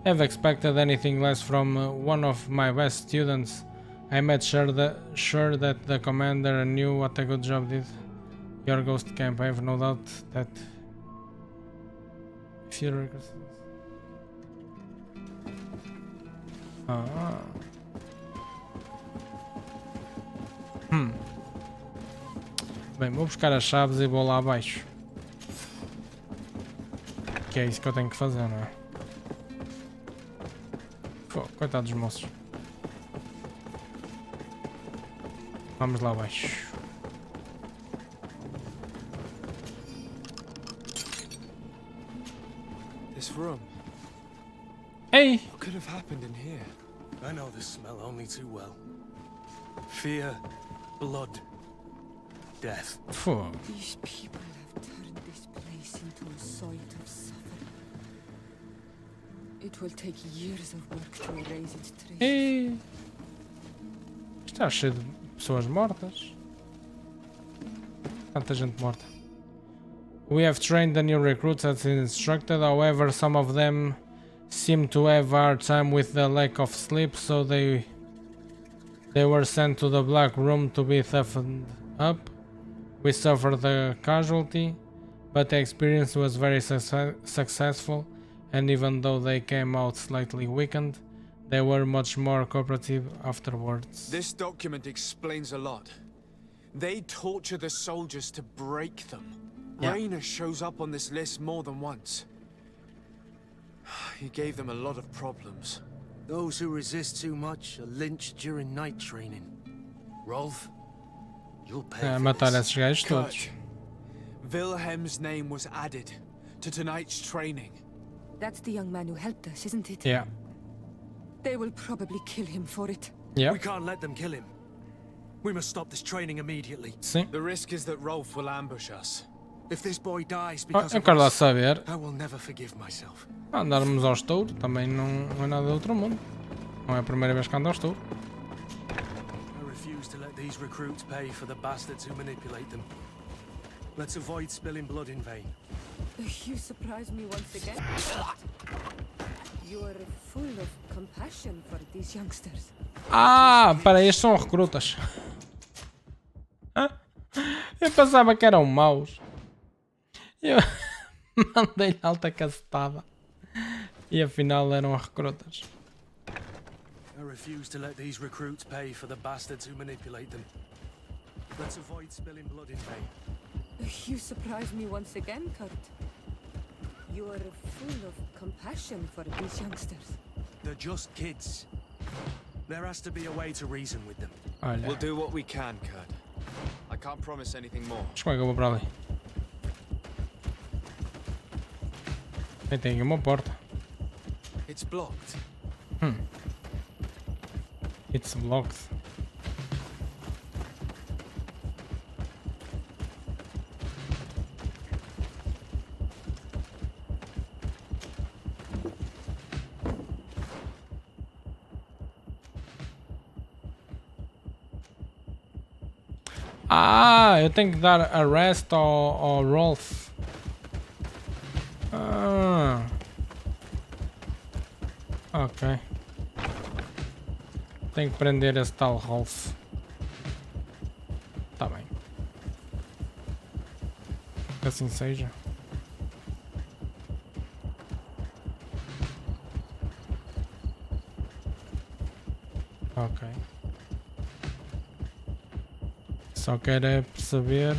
have expected anything less from one of my best students. I made sure that the commander knew what a good job did your ghost camp. I have no doubt that if you recruits... Bem, vou buscar as chaves e vou lá abaixo. Que é isso que eu tenho que fazer, não é? Pô, coitados dos moços. Vamos lá abaixo. This room. Hey! What could have happened in here? I know this smell only too well. Fear, blood, death. Fogo. These people have turned this place into a site of suffering. It will take years of work to erase its traces. Ei! Está cheio de pessoas mortas. Tanta gente morta. We have trained the new recruits as instructed, however some of them seem to have a hard time with the lack of sleep, so they were sent to the black room to be toughened up. We suffered a casualty, but the experience was very successful, and even though they came out slightly weakened, they were much more cooperative afterwards. This document explains a lot. They torture the soldiers to break them. Yeah. Rainer shows up on this list more than once. He gave them a lot of problems. Those who resist too much are lynched during night training. Rolf, you'll pay for Matar this. esses gajos todos. Kurt, Wilhelm's name was added to tonight's training. That's the young man who helped us, isn't it? Yeah. They will probably kill him for it. Yeah. We can't let them kill him. We must stop this training immediately. Sim. The risk is that Rolf will ambush us. If this boy dies because Eu of quero lá us, saber. I will never forgive myself. Andarmos ao estouro também não é nada de outro mundo. Não é a primeira vez que ando ao estouro. I refuse to let these recruits pay for the bastards who manipulate them. Let's avoid spilling blood in vain. You surprise me once again. You are full of compassion for these youngsters. Ah, para estes são recrutas. Eu pensava que eram maus. Eu mandei-lhe alta cacetada. E afinal eram recrutas. I refuse to let these recruits pay for the bastards who manipulate them. Let's avoid spilling blood in vain. You surprise me once again, Kurt. You are full of compassion for these youngsters. They're just kids. There has to be a way to reason with them. Olha. We'll do what we can, Kurt. I can't promise anything more. Mas como é que eu vou para ali? Tem aqui uma porta. It's blocked. It's blocked. Ah, eu tenho que dar arrest ao Rolf. Ah. Ok. Tenho que prender esse tal Rolf. Tá bem. Que assim seja. Ok. Só quero é perceber.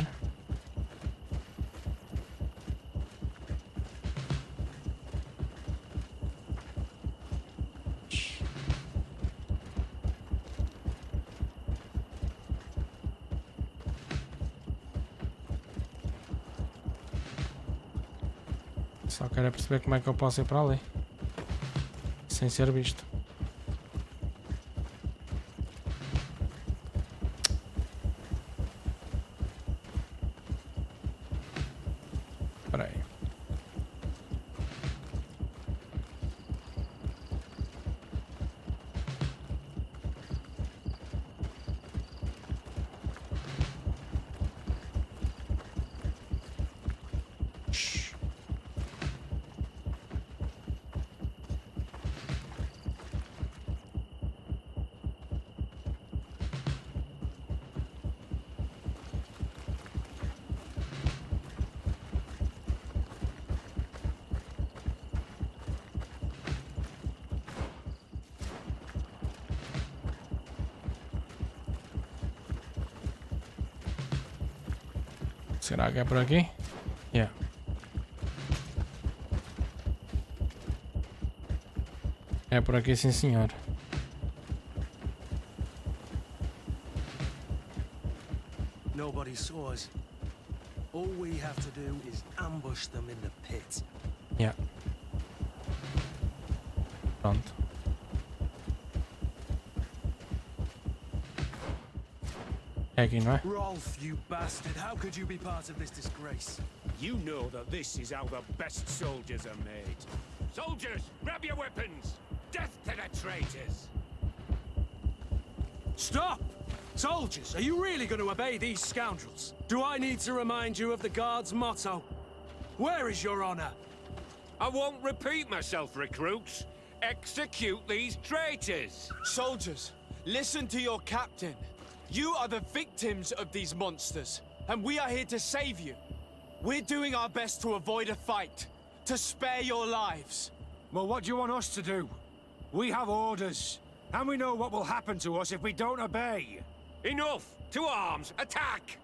Só quero é perceber como é que eu posso ir para ali sem ser visto. Espera aí. Será que é por aqui? Yeah. É por aqui, sim senhor. Nobody saw us. All we have to do is ambush them in the pit. Yeah. Pronto. É aqui, não é? Rolf, you bastard, how could you be part of this disgrace? You know that this is how the best soldiers are made. Soldiers, grab your weapons! Death to the traitors! Stop! Soldiers, are you really going to obey these scoundrels? Do I need to remind you of the Guard's motto? Where is your honor? I won't repeat myself, recruits. Execute these traitors! Soldiers, listen to your captain. You are the victims of these monsters, and we are here to save you. We're doing our best to avoid a fight, to spare your lives. Well, what do you want us to do? We have orders, and we know what will happen to us if we don't obey. Enough! To arms! Attack!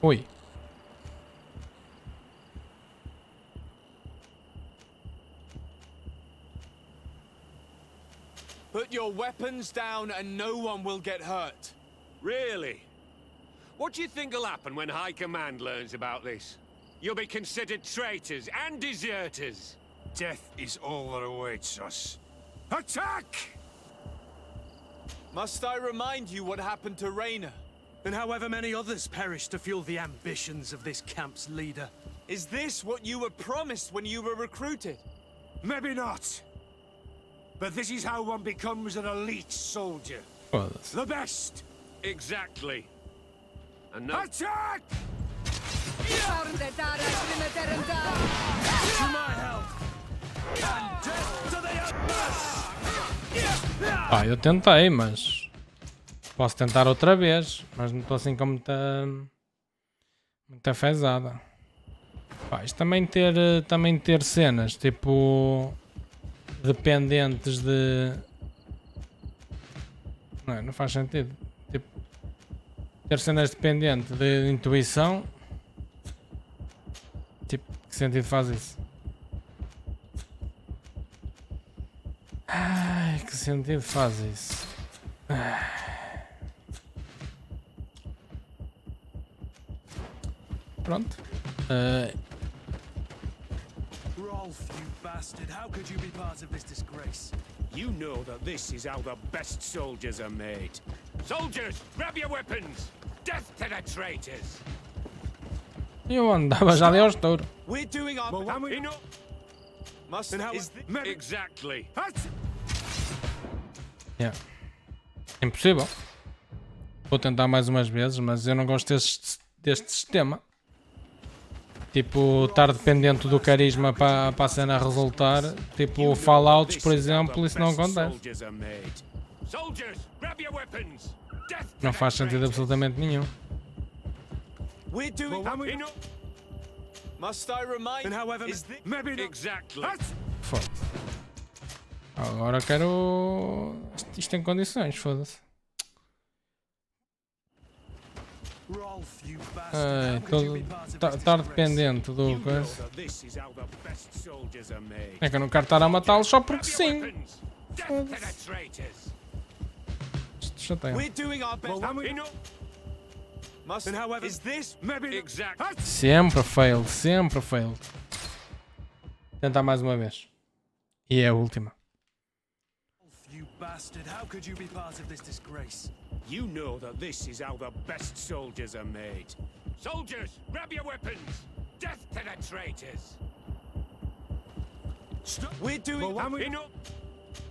Oi. Put your weapons down and no one will get hurt. Really? What do you think will happen when High Command learns about this? You'll be considered traitors and deserters. Death is all that awaits us. Attack! Must I remind you what happened to Raynor? And however many others perished to fuel the ambitions of this camp's leader. Is this what you were promised when you were recruited? Maybe not. But this is how one becomes an elite soldier. The best! Exactly. And now... Attack! To my help! And death to the utmost! Ah, eu tentei, mas... Posso tentar outra vez, mas não estou assim com muita fezada. Pá, isto também ter cenas, tipo... dependentes de Não faz sentido. Tipo, ter cenas dependente de intuição. Tipo, que sentido faz isso? Ai, que sentido faz isso? Pronto. Rolf, you bastard, how could you be part of this disgrace? You know that this is how the best soldiers are made. Soldiers, grab your weapons! Death to the traitors! Eu andava já ali ao estouro. We're doing our Exactly. Yeah. Impossível. Vou tentar mais umas vezes, mas eu não gosto deste sistema. Tipo, estar dependente do carisma para a cena resultar. Tipo, Fallouts, por exemplo, isso não acontece. Não faz sentido absolutamente nenhum. We're doing Must I remind? Maybe exactly. Foda-se. Agora quero isto em condições, foda-se. Estar dependente do coisa. É que eu não quero estar a matá-los só porque sim. Isto chateia. Sempre fail, sempre fail. Tentar mais uma vez. E é a última. You bastard, how could you be part of this disgrace? You know that this is how the best soldiers are made. Soldiers, grab your weapons! Death to the traitors! We're doing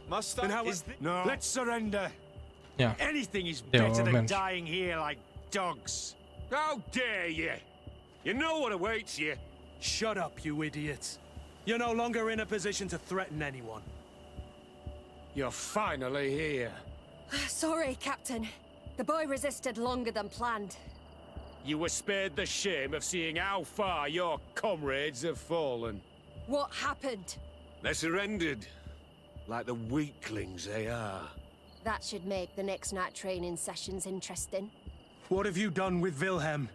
Must I? No. Let's surrender. Yeah. Anything is better than dying here like dogs. How dare you! You know what awaits you. Shut up, you idiots. You're no longer in a position to threaten anyone. You're finally here. Sorry, Captain. The boy resisted longer than planned. You were spared the shame of seeing how far your comrades have fallen. What happened? They surrendered, like the weaklings they are. That should make the next night training sessions interesting. What have you done with Wilhelm?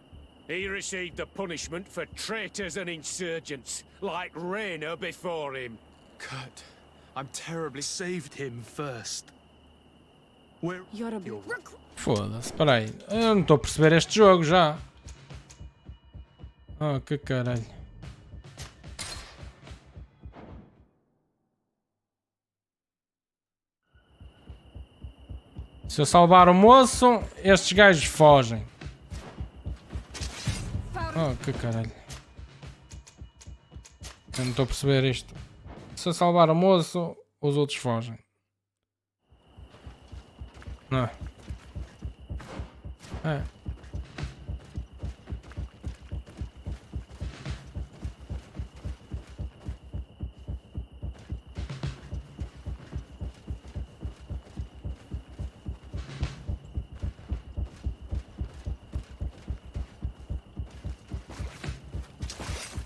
He received the punishment for traitors and insurgents, like Rainer before him. Kurt, I'm terribly saved him first. Where you're a Foda-se, espera aí. Eu não estou a perceber este jogo já. Oh, que caralho. Se eu salvar o moço, estes gajos fogem. Oh, que caralho. Eu não estou a perceber isto. Se eu salvar o moço, os outros fogem. Não. É.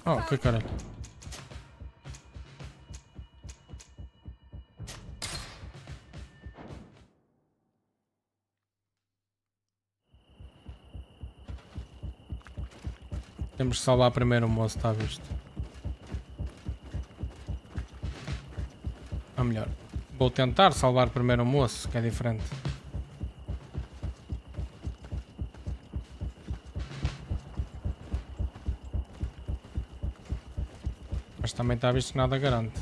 Oh, que caralho. Temos que salvar primeiro o moço, está visto? Ou melhor, vou tentar salvar primeiro o moço, que é diferente. Mas também está visto que nada garante.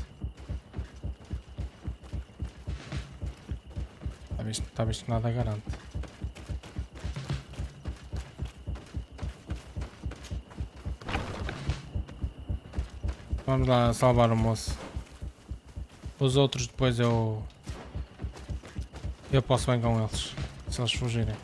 Está visto que nada garante. Vamos lá salvar o moço. Os outros depois eu posso bem com eles, se eles fugirem.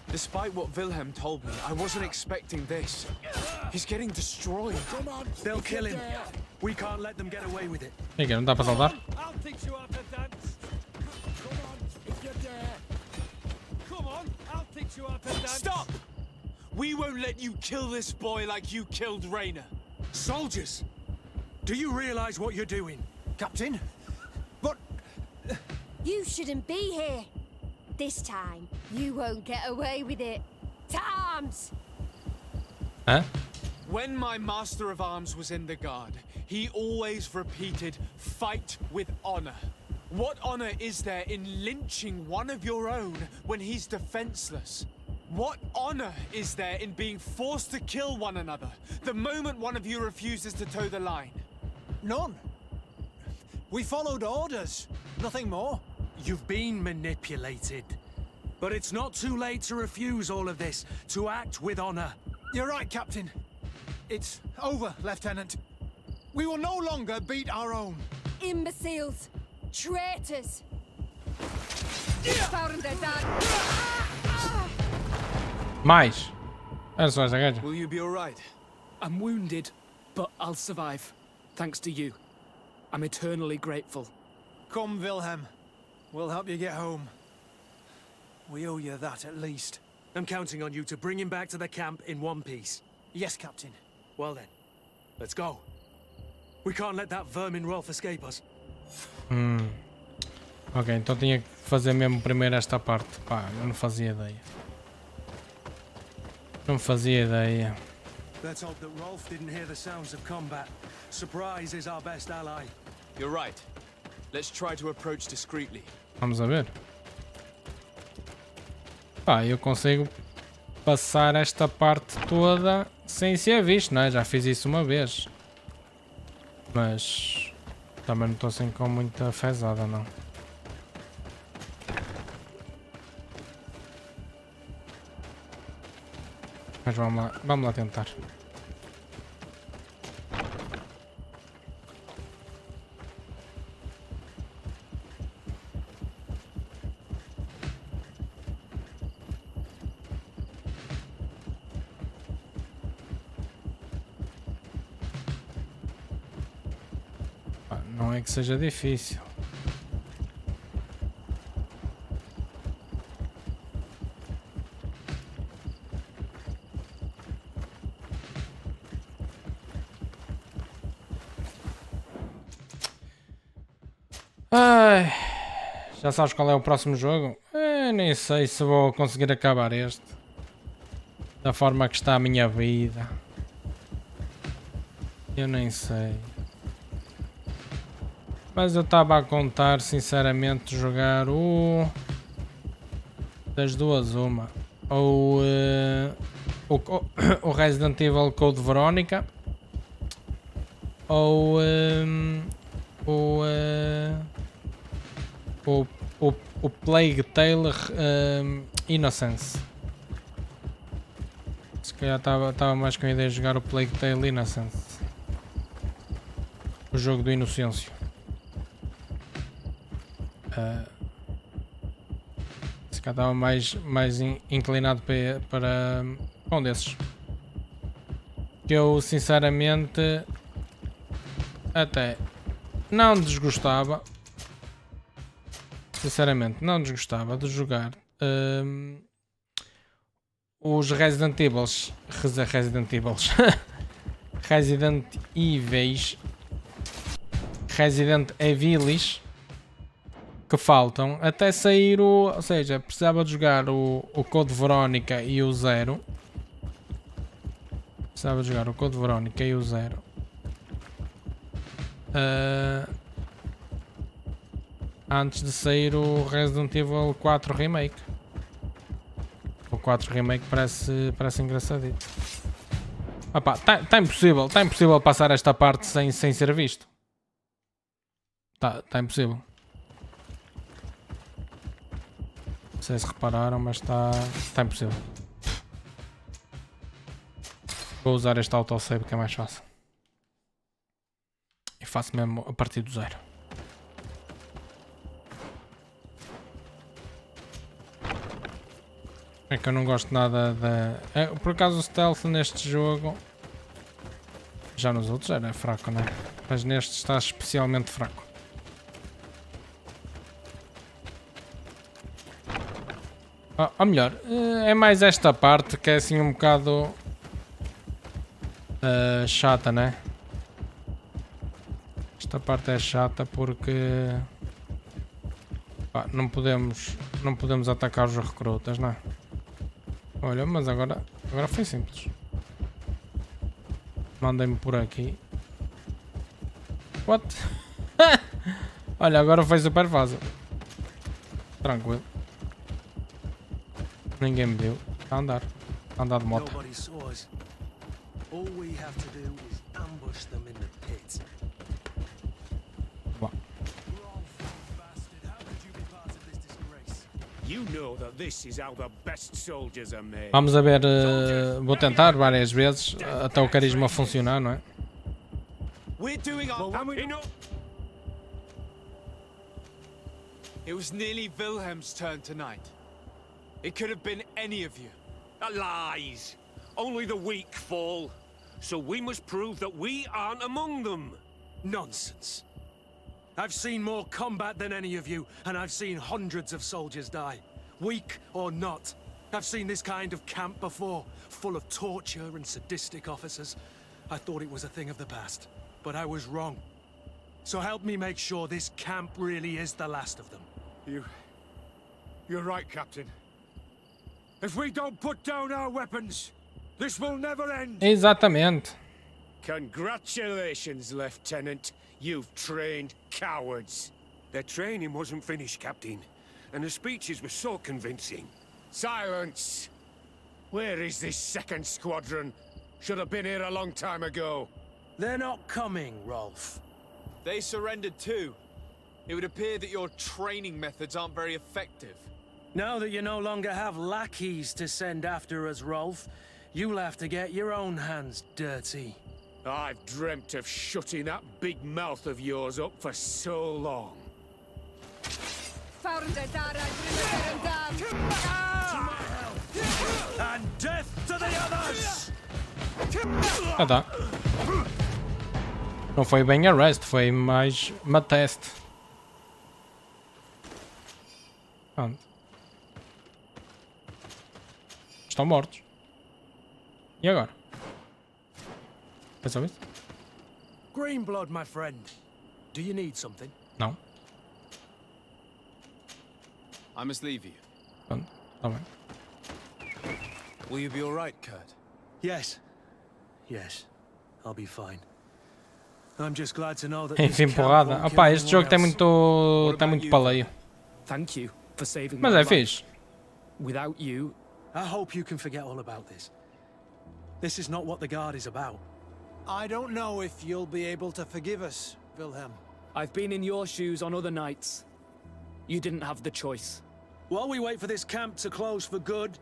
Despite what Wilhelm told me, I wasn't expecting this. He's getting destroyed. They'll kill him. We can't let them get away with it. E aqui, não dá para saltar? I'll teach you how to dance. Come on, if you dare. Come on, I'll teach you how to dance. Stop! We won't let you kill this boy like you killed Raina. Soldiers! Do you realize what you're doing? Captain? But... You shouldn't be here. This time, you won't get away with it. To arms! Hã? When my Master of Arms was in the Guard, he always repeated, fight with honor. What honor is there in lynching one of your own when he's defenseless? What honor is there in being forced to kill one another the moment one of you refuses to toe the line? None. We followed orders. Nothing more. You've been manipulated. But it's not too late to refuse all of this, to act with honor. You're right, Captain. It's over, Lieutenant. We will no longer beat our own. Imbeciles! Traitors! Found their dad. Mais! Era só esta gaja. Will you be alright? I'm wounded, but I'll survive. Thanks to you. I'm eternally grateful. Come, Wilhelm. We'll help you get home. We owe you that at least. I'm counting on you to bring him back to the camp in one piece. Yes, Captain. Well then, let's go. We can't let that vermin Rolf escape us. Ok, então tinha que fazer mesmo primeiro esta parte. Pá, eu não fazia ideia. Não fazia ideia. Let's hope that Rolf didn't hear the sounds of combat. Surprise is our best ally. You're right. Let's try to approach discreetly. Vamos a ver. Pá, eu consigo passar esta parte toda sem ser visto, não é? Já fiz isso uma vez. Mas também não estou assim com muita fezada, não. Mas vamos lá tentar. Não é que seja difícil. Ai, já sabes qual é o próximo jogo? Nem sei se vou conseguir acabar este. Da forma que está a minha vida. Eu nem sei. Mas eu estava a contar, sinceramente, jogar o... das duas uma. Ou o Resident Evil Code Veronica. Ou o Plague Tale Innocence. Se calhar estava mais com a ideia de jogar o Plague Tale Innocence. O jogo do Inocêncio. Se calhar estava mais inclinado para um desses. Que eu sinceramente até não desgostava. Sinceramente não desgostava de jogar os Resident Evils. Resident Evilis que faltam até sair o... Ou seja, precisava de jogar o Code Veronica e o 0. Precisava de jogar o Code Veronica e o 0. Antes de sair o Resident Evil 4 Remake. O 4 Remake parece engraçadito. Opa, tá impossível passar esta parte sem ser visto. Tá impossível. Não sei se repararam, mas está impossível. Vou usar este autosave que é mais fácil. E faço mesmo a partir do 0. É que eu não gosto nada da... Por acaso o stealth neste jogo... Já nos outros era fraco, não é? Mas neste está especialmente fraco. Ou melhor, é mais esta parte que é assim um bocado chata, né? Esta parte é chata porque não podemos atacar os recrutas, não é? Olha, mas agora foi simples. Mandem-me por aqui. What? Olha, agora foi super fácil. Tranquilo. Ninguém me viu. Está a andar. Está a andar de moto. Bom. Vamos a ver. Vou tentar várias vezes até o carisma funcionar, não é? It was nearly Wilhelm's turn tonight. It could have been any of you. Lies! Only the weak fall. So we must prove that we aren't among them. Nonsense. I've seen more combat than any of you, and I've seen hundreds of soldiers die. Weak or not. I've seen this kind of camp before, full of torture and sadistic officers. I thought it was a thing of the past, but I was wrong. So help me make sure this camp really is the last of them. You're right, Captain. If we don't put down our weapons, this will never end. Exatamente. Congratulations, Lieutenant. You've trained cowards. Their training wasn't finished, Captain, and the speeches were so convincing. Silence! Where is this second squadron? Should have been here a long time ago. They're not coming, Rolf. They surrendered too. It would appear that your training methods aren't very effective. Now that you no longer have lackeys to send after us, Rolf, you'll have to get your own hands dirty. I've dreamt of shutting that big mouth of yours up for so long. And death to the others! Ah, tá. Não foi bem arrest, foi mais uma teste. Pronto. Estão mortos. E agora? Pensou isso? Green blood, my friend. Do you need something? Não. I must leave you. Pronto, tá bem. Will you be all right, Kurt? Yes. Yes. I'll be fine. I'm just glad to know that Enfim, porrada. Opá, este jogo tem muito paleio. Thank you for saving Mas my é life. fixe. Without you, I hope you can forget all about this. This is not what the Guard is about. I don't know if you'll be able to forgive us, Wilhelm. I've been in your shoes on other nights. You didn't have the choice. While we wait for this camp to close for good,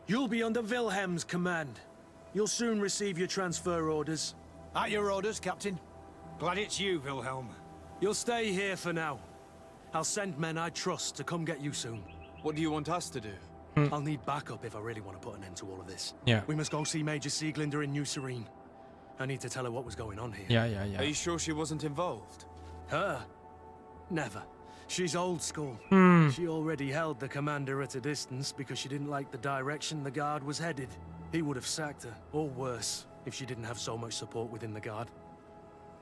you'll be under Wilhelm's command. You'll soon receive your transfer orders. At your orders, Captain. Glad it's you, Wilhelm. You'll stay here for now. I'll send men I trust to come get you soon. What do you want us to do? I'll need backup if I really want to put an end to all of this. Yeah. We must go see Major Sieglinder in New Serene. I need to tell her what was going on here. Yeah. Are you sure she wasn't involved? Her? Never. She's old school. She already held the commander at a distance because she didn't like the direction the Guard was headed. He would have sacked her, or worse, if she didn't have so much support within the Guard.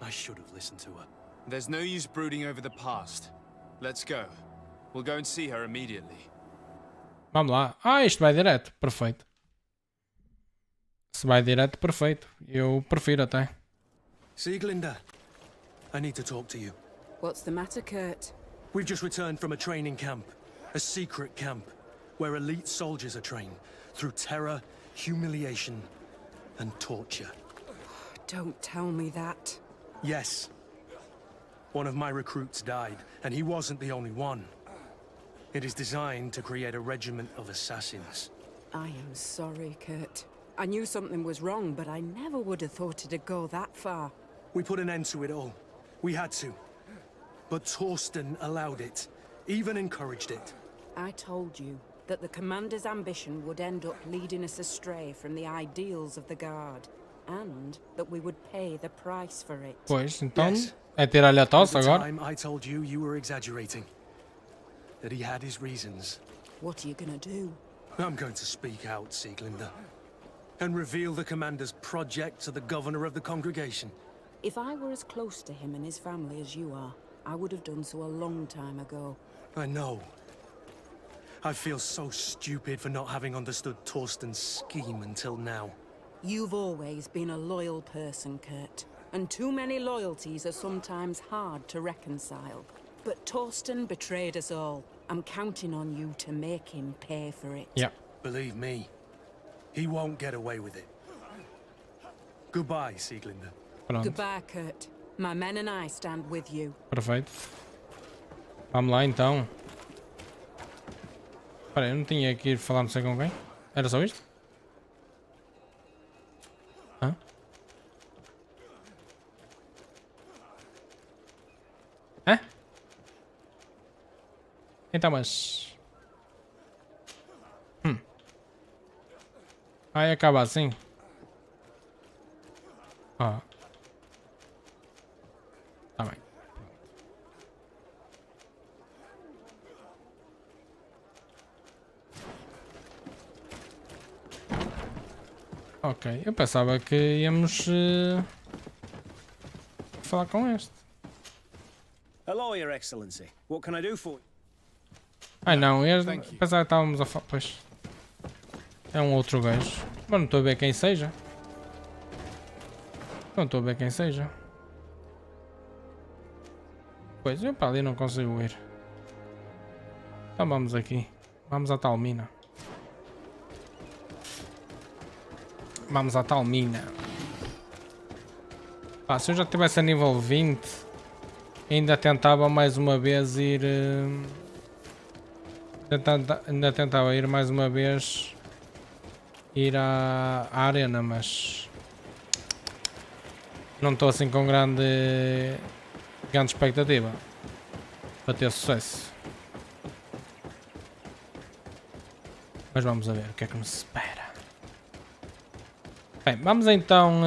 I should have listened to her. There's no use brooding over the past. Let's go. We'll go and see her immediately. Vamos lá. Ah, isto vai direto. Perfeito. Se vai direto, perfeito. Eu prefiro até. Sieglinder, I need to talk to you. What's the matter, Kurt? We've just returned from a training camp. A secret camp. Where elite soldiers are trained. Through terror, humiliation, and torture. Don't tell me that. Yes. One of my recruits died, and he wasn't the only one. It is designed to create a regiment of assassins. I am sorry, Kurt. I knew something was wrong, but I never would have thought it'd go that far. We put an end to it all. We had to. But Torsten allowed it, even encouraged it. I told you that the Commander's ambition would end up leading us astray from the ideals of the Guard. and that we would pay the price for it. Pois, então é tirar-lhe a tosse agora. I told you you were exaggerating. That he had his reasons. What are you gonna do? I'm going to speak out, Sieglinde, and reveal the commander's project to the governor of the congregation. If I were as close to him and his family as you are, I would have done so a long time ago. I know. I feel so stupid for not having understood Torsten's scheme until now. You've always been a loyal person, Kurt. And too many loyalties are sometimes hard to reconcile. But Torsten betrayed us all. I'm counting on you to make him pay for it. Yeah. Believe me, he won't get away with it. Goodbye, Sieglinde. Pronto. Goodbye, Kurt. My men and I stand with you. Perfeito. Vamos lá então. Espera, eu não tinha que ir falar não sei com quem? Era só isto? Hã? Hã? Então, mas... Aí acaba assim. Ah. Tá bem. Ok, eu pensava que íamos falar com este. Hello, Your Excellency. What can I do for you? Ai não, este, pensava que estávamos a falar. Pois. É um outro gajo. Mas não estou a ver quem seja. Não estou a ver quem seja. Pois, eu para ali não consigo ir. Então vamos aqui. Vamos à tal mina. Vamos à tal mina. Ah, se eu já estivesse a nível 20, ainda tentava mais uma vez ir... ainda tentava ir mais uma vez... ir à arena, mas... não estou assim com grande expectativa para ter sucesso. Mas vamos a ver o que é que nos espera. Bem, vamos então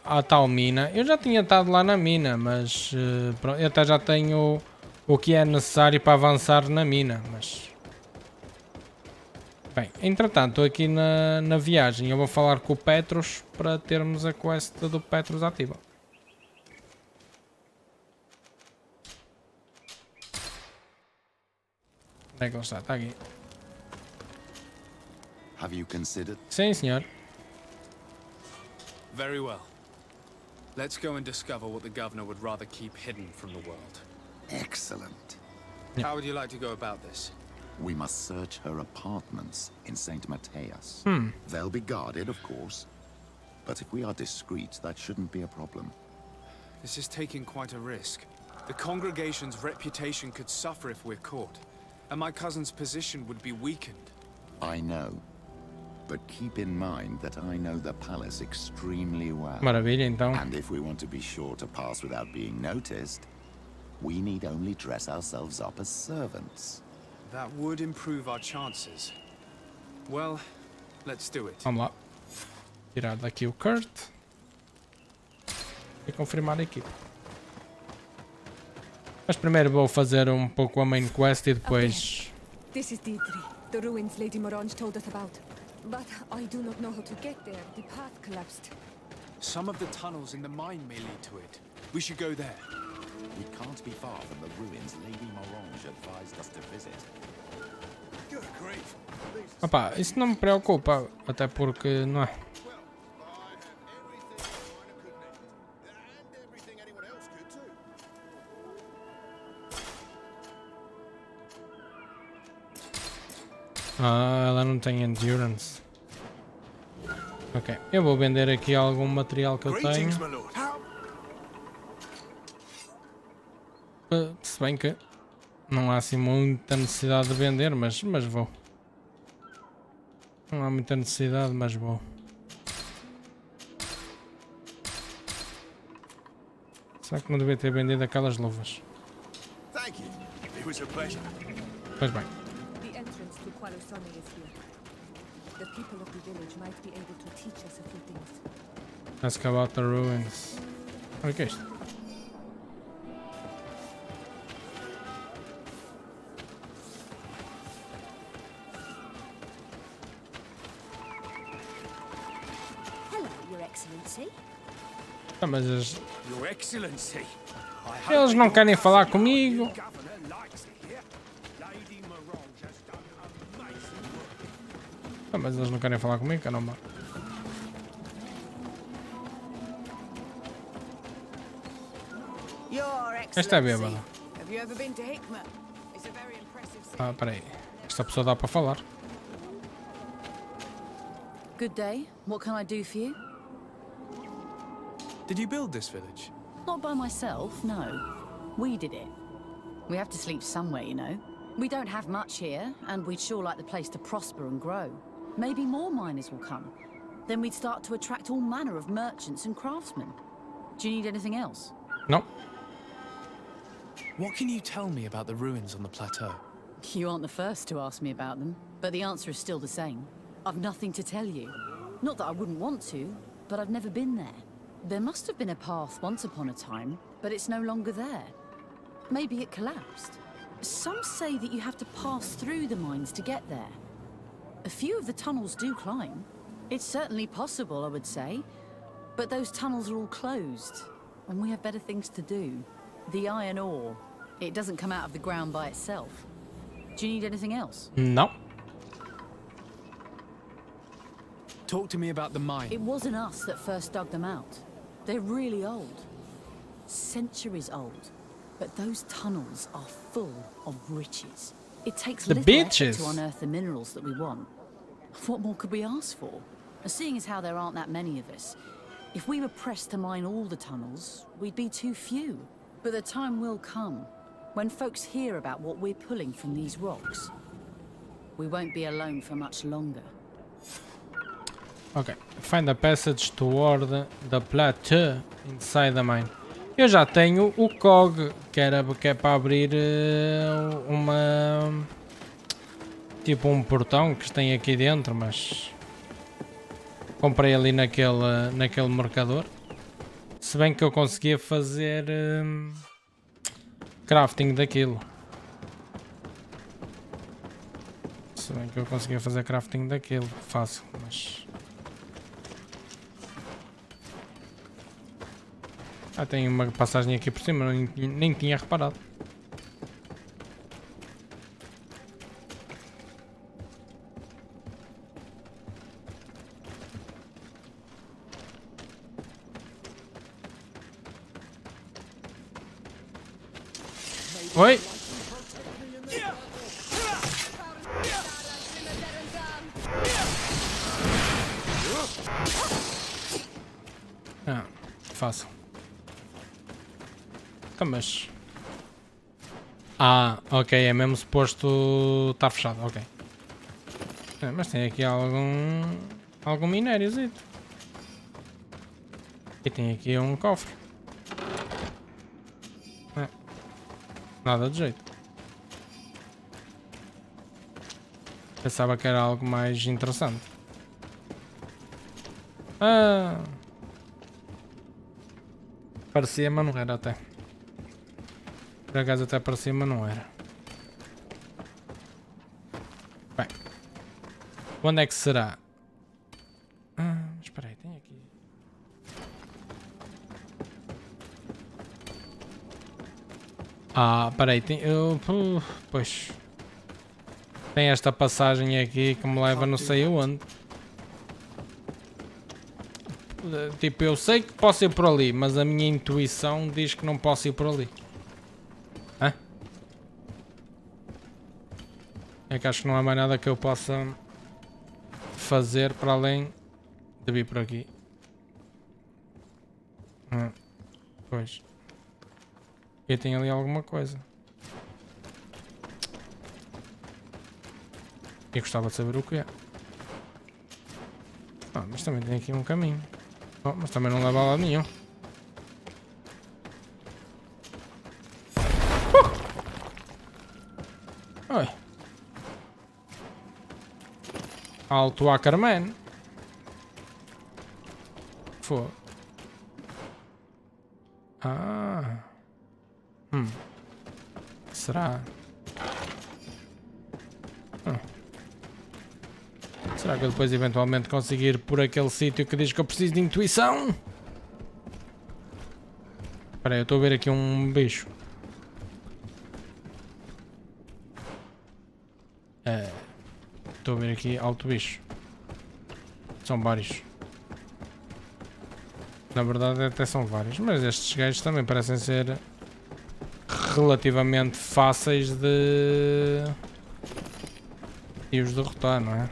à tal mina. Eu já tinha estado lá na mina, mas pronto, eu até já tenho o que é necessário para avançar na mina. Mas bem, entretanto, estou aqui na viagem. Eu vou falar com o Petrus para termos a quest do Petrus ativa. Onde é que ele está? Está aqui. Have you considered? Sim, senhor. Very well. Let's go and discover what the governor would rather keep hidden from the world. Excellent. How would you like to go about this? We must search her apartments in St. Matthias. They'll be guarded, of course. But if we are discreet, that shouldn't be a problem. This is taking quite a risk. The congregation's reputation could suffer if we're caught, and my cousin's position would be weakened. I know. But keep in mind that I know the palace extremely well. Maravilha, então. And if we want to be sure to pass without being noticed, we need only dress ourselves up as servants. That would improve our chances. Well, let's do it. Vamos lá. Tirar daqui o Kurt. E confirmar a equipe. Mas primeiro vou fazer um pouco a main quest e depois... This is Deirdre, the ruins Lady Morange told us about. But I do not know how to get there. The path collapsed. Some of the tunnels in the mine may lead to it. We should go there. We can't be far from the ruins Lady Morange advised us to visit. Good grief. Opa, isso não me preocupa, até porque não é. Ah, ela não tem endurance. Ok, eu vou vender aqui algum material que eu tenho. Se bem que não há assim muita necessidade de vender, mas vou. Não há muita necessidade, mas vou. Será que não devia ter vendido aquelas luvas? Pois bem. The people of the village might be able to teach us a few things. Ask about the ruins. Olha o que é isto? Hello, Your Excellency. Ah, mas eles Your Excellency. Eles não querem falar comigo. Ah, mas eles não querem falar comigo, caramba. Esta é bêbada. Ah, peraí. Esta pessoa dá para falar. Good day. What can I do for you? Did you build this village? Not by myself, no. We did it. We have to sleep somewhere, you know. We don't have much here, and we'd sure like the place to prosper and grow. Maybe more miners will come. Then we'd start to attract all manner of merchants and craftsmen. Do you need anything else? No. What can you tell me about the ruins on the plateau? You aren't the first to ask me about them, but the answer is still the same. I've nothing to tell you. Not that I wouldn't want to, but I've never been there. There must have been a path once upon a time, but it's no longer there. Maybe it collapsed. Some say that you have to pass through the mines to get there. A few of the tunnels do climb. It's certainly possible, I would say. But those tunnels are all closed, and we have better things to do. The iron ore, it doesn't come out of the ground by itself. Do you need anything else? No. Talk to me about the mine. It wasn't us that first dug them out. They're really old. Centuries old. But those tunnels are full of riches. It takes little effort to unearth the minerals that we want. What more could we ask for? Seeing as how there aren't that many of us, if we were pressed to mine all the tunnels, we'd be too few. But the time will come when folks hear about what we're pulling from these rocks. We won't be alone for much longer. Ok, find a passage toward the plateau inside the mine. Eu já tenho o cog, que é para abrir uma... tipo um portão que tem aqui dentro, mas... comprei ali naquele marcador. Se bem que eu conseguia fazer... crafting daquilo. Se bem que eu conseguia fazer crafting daquilo, fácil, mas... Ah, tem uma passagem aqui por cima, nem tinha reparado. Oi! Ah, fácil. Então, mas... Ah, ok, é mesmo suposto estar fechado, ok. É, mas tem aqui algum minériozito. E tem aqui um cofre. É, nada de jeito. Pensava que era algo mais interessante. Ah, parecia, mas não era até. Por acaso até parecia, mas não era. Bem. Onde é que será? Ah, espera aí, tem aqui. Ah, espera aí, tem... pois... Tem esta passagem aqui que me leva não sei aonde. Tipo, eu sei que posso ir por ali, mas a minha intuição diz que não posso ir por ali. Hã? É que acho que não há mais nada que eu possa fazer para além de vir por aqui. Pois. E tem ali alguma coisa. Eu gostava de saber o que é. Ah, mas também tem aqui um caminho. Oh, mas também não leva a lado nenhum. Oi. Alto a Carmen. Fogo. Ah. Será? Será que eu depois eventualmente conseguir por aquele sítio que diz que eu preciso de intuição? Espera aí, eu estou a ver aqui um bicho. Estou a ver aqui alto bicho. São vários. Na verdade até são vários, mas estes gajos também parecem ser relativamente fáceis de os derrotar, não é?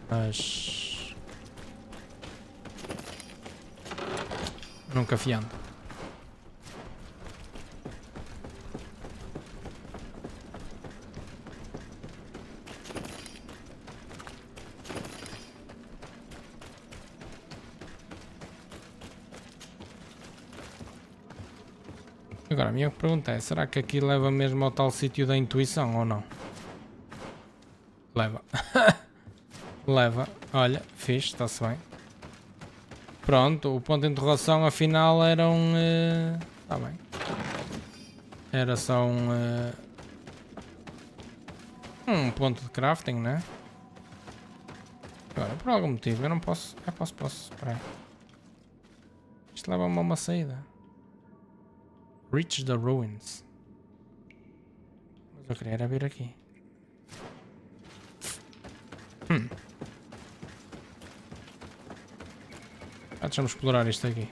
Mas nunca fiando. Agora a minha pergunta é, será que aqui leva mesmo ao tal sítio da intuição ou não? Leva. Leva. Olha, fixe, está-se bem. Pronto, o ponto de interrogação afinal era um... Está bem. Era só um ponto de crafting, né? Agora, por algum motivo, eu não posso... posso. Espera aí. Isto leva-me a uma saída. Reach the ruins. Mas eu queria era vir aqui. Deixa-me explorar isto aqui.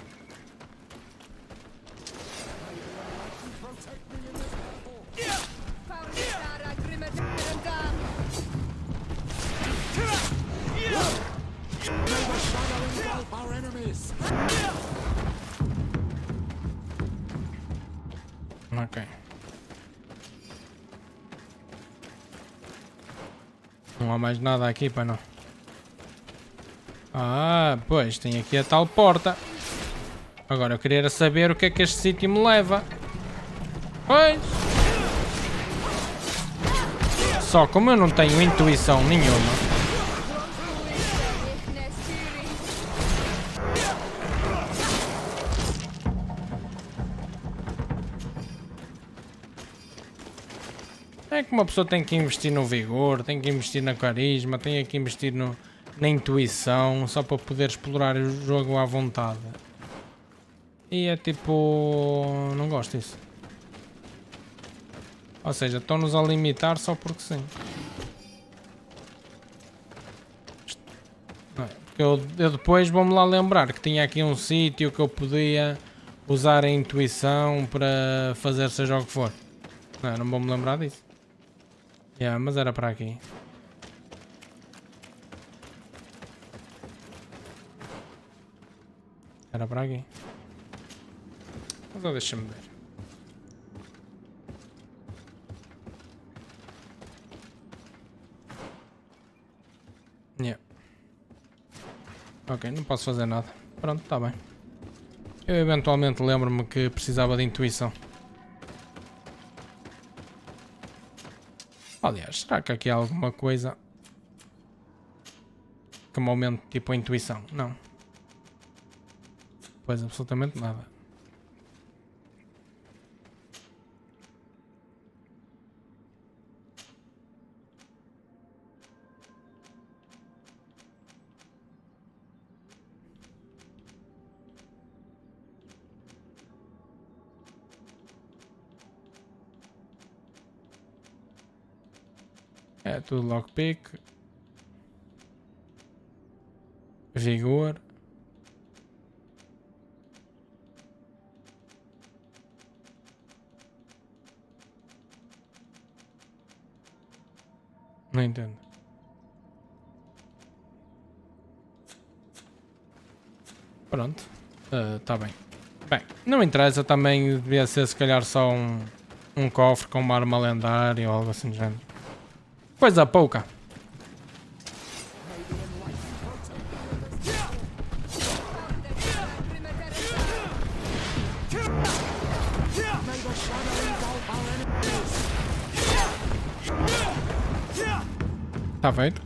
Ok. Não há mais nada aqui, para não. Ah, pois, tem aqui a tal porta. Agora eu queria saber o que é que este sítio me leva. Pois. Só como eu não tenho intuição nenhuma. É que uma pessoa tem que investir no vigor, tem que investir na carisma, tem que investir na intuição, só para poder explorar o jogo à vontade. E é tipo... não gosto disso. Ou seja, estão-nos a limitar só porque sim. Eu depois vou-me lá lembrar que tinha aqui um sítio que eu podia usar a intuição para fazer seja o que for. Não vou-me lembrar disso. Mas era para aqui. Era para aqui. Mas deixa-me ver. Ok, não posso fazer nada. Pronto, está bem. Eu eventualmente lembro-me que precisava de intuição. Aliás, será que aqui há alguma coisa que me aumente tipo a intuição? Não. Pois, absolutamente nada. É tudo lockpick. Vigor. Não entendo. Pronto. Tá bem. Bem, não interessa, também devia ser se calhar só um cofre com uma arma lendária ou algo assim do género. Coisa pouca. Tá feito.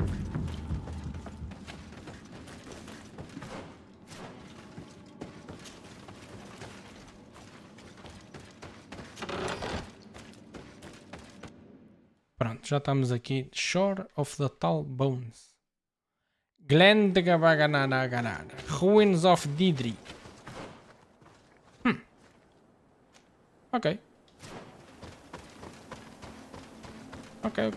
Pronto, já estamos aqui. Shore of the Tall Bones. Glen de Gabagananaganana. Ruins of Didri. Ok. Ok.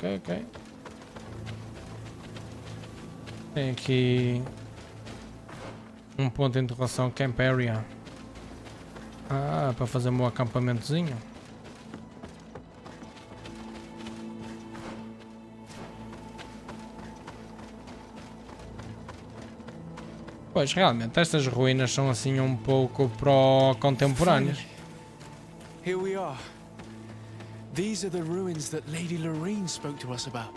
Tem aqui um ponto de interrogação, Camp Area. Ah, para fazer o meu acampamentozinho. Pois, realmente, estas ruínas são assim um pouco pró-contemporâneas. Here we are. These are the ruins that Lady Lorraine spoke to us about.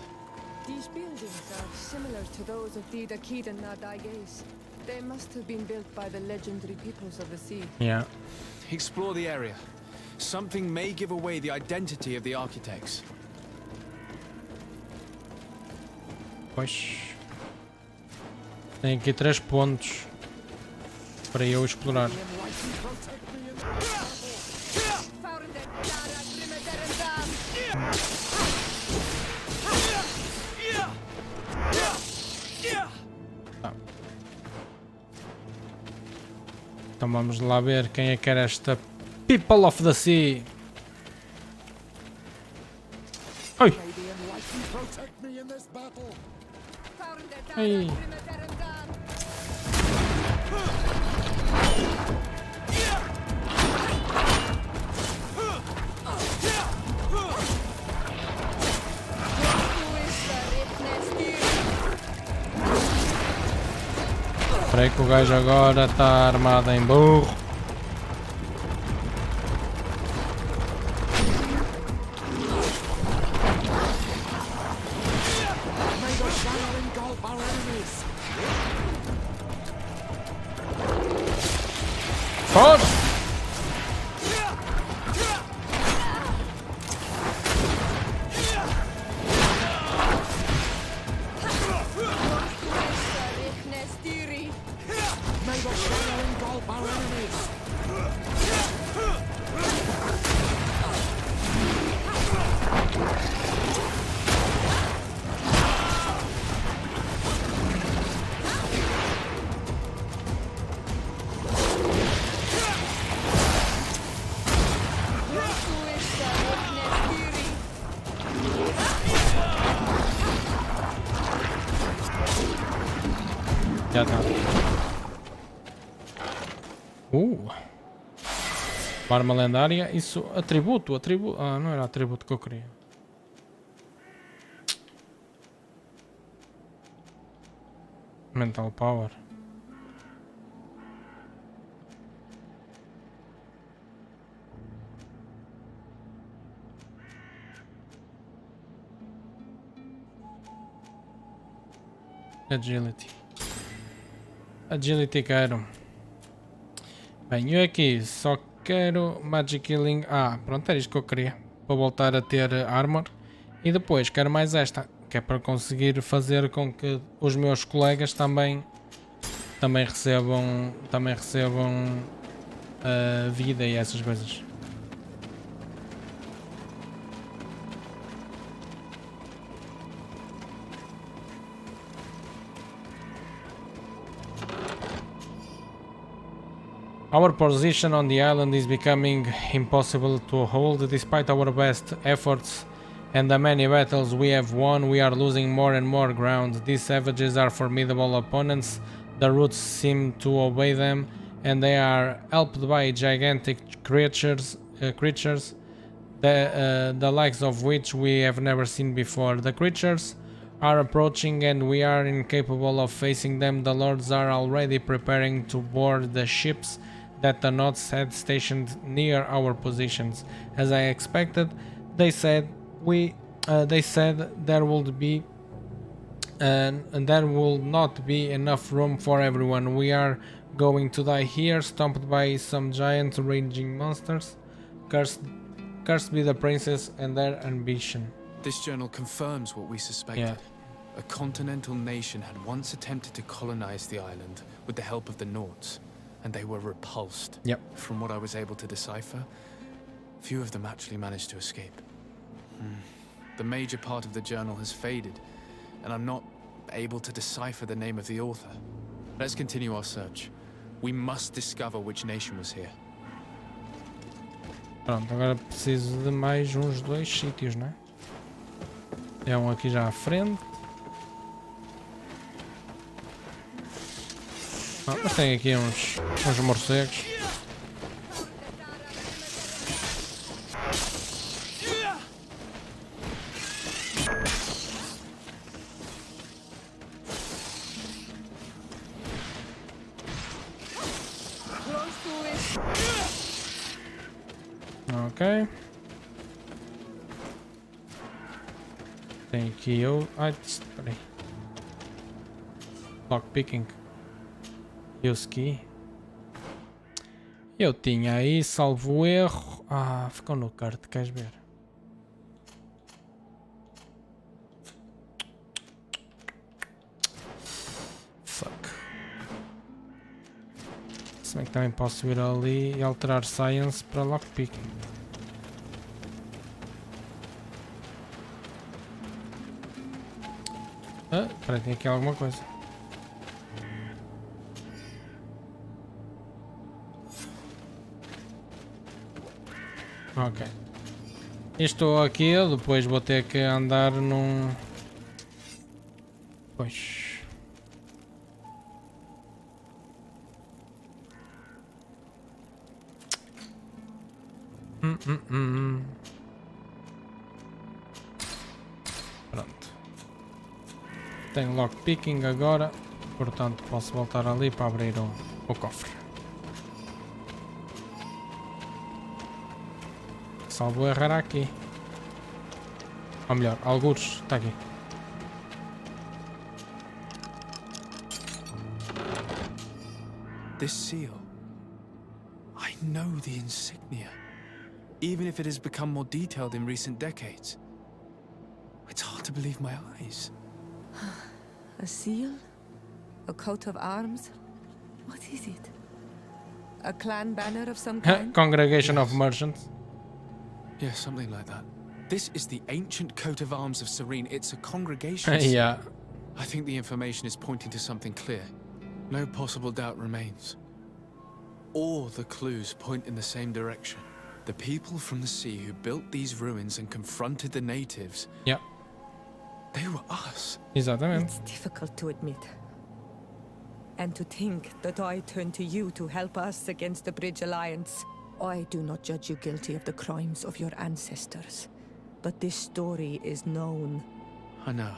These buildings are similar to those of the Dakid and Nadaiges. They must have been built by the legendary peoples of the sea. Yeah. Explore the area. Something may give away the identity of the architects. Pois. Tem aqui 3 pontos para eu explorar. Então vamos lá ver quem é que era esta People of the Sea. Oi! Ei! Espera que o gajo agora está armado em burro. Foge! Já está. Uma arma lendária. Isso, atributo. Ah, não era atributo que eu queria. Mental Power. Agility quero. Bem, eu aqui só quero Magic Healing. Ah, pronto, era isto que eu queria. Para voltar a ter Armor. E depois quero mais esta. Que é para conseguir fazer com que os meus colegas também recebam vida e essas coisas. Our position on the island is becoming impossible to hold. Despite our best efforts and the many battles we have won, we are losing more and more ground. These savages are formidable opponents. The roots seem to obey them, and they are helped by gigantic creatures, the likes of which we have never seen before. The creatures are approaching and we are incapable of facing them. The lords are already preparing to board the ships that the Knots had stationed near our positions. As I expected, they said there would be and there will not be enough room for everyone. We are going to die here, stomped by some giant raging monsters. Cursed be the princess and their ambition. This journal confirms what we suspected. Yeah. A continental nation had once attempted to colonize the island with the help of the Nords, and they were repulsed. Yep. From what I was able to decipher, few of them actually managed to escape. the major part of the journal has faded, and I'm not able to decipher the name of the author. Let's continue our search. We must discover which nation was here. Pronto, agora preciso de mais uns 2 sítios, né? É um aqui já à frente. Mas tem aqui uns morcegos. Ok. Tem aqui eu. Ai, espera aí. Lockpicking. Use key. Eu tinha aí, salvo erro. Ah, ficou no card, queres ver? Fuck. Se bem que também posso vir ali e alterar Science para Lockpicking. Ah, espera, tem aqui alguma coisa. Ok. Estou aqui, eu depois vou ter que andar num... Pois... Pronto. Tenho lockpicking agora, portanto posso voltar ali para abrir o cofre. Salvo errar aqui. Ou melhor, algures, está aqui. This seal. I know the insignia. Even if it has become more detailed in recent decades. It's hard to believe my eyes. A seal? A coat of arms? What is it? A clan banner of some kind? Congregation of Merchants. Yeah, something like that. This is the ancient coat of arms of Serene. It's a congregation. Yeah. I think the information is pointing to something clear. No possible doubt remains. All the clues point in the same direction. The people from the sea who built these ruins and confronted the natives. Yeah. They were us. Exatamente. It's difficult to admit. And to think that I turned to you to help us against the Bridge Alliance. I do not judge you guilty of the crimes of your ancestors. But this story is known. I know.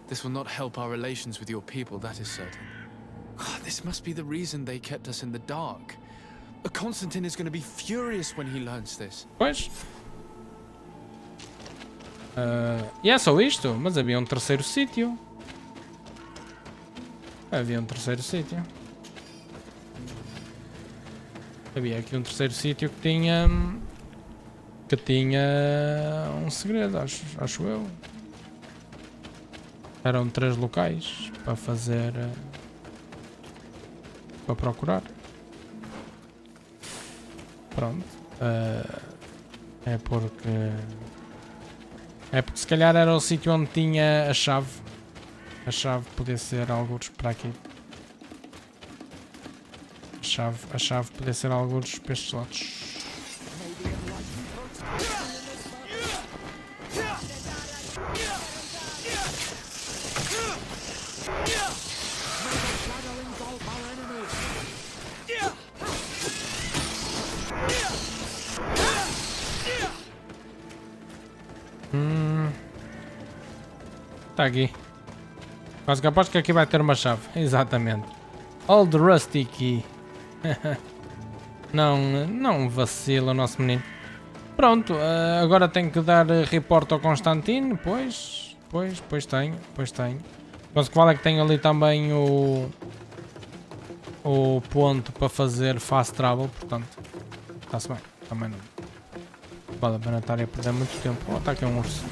This will not help our relations with your people, that is certain. This must be the reason they kept us in the dark. Constantine is going to be furious when he learns this. Pois. E é só isto, mas havia um terceiro sítio. Havia um terceiro sítio. Havia aqui um terceiro sítio que tinha um segredo, acho eu. Eram 3 locais para fazer, para procurar. Pronto. É porque se calhar era o sítio onde tinha a chave. A chave podia ser alguns para aqui. A chave podia ser alguns para estes lados. Está aqui. Quase que aposto que aqui vai ter uma chave. Exatamente. Old Rusty Key. Não vacila o nosso menino. Pronto, agora tenho que dar report ao Constantino. Pois tenho. Mas qual é que tenho ali também o ponto para fazer fast travel, portanto, está-se bem. Também não vale a pena estar a perder muito tempo. Oh, está aqui um urso.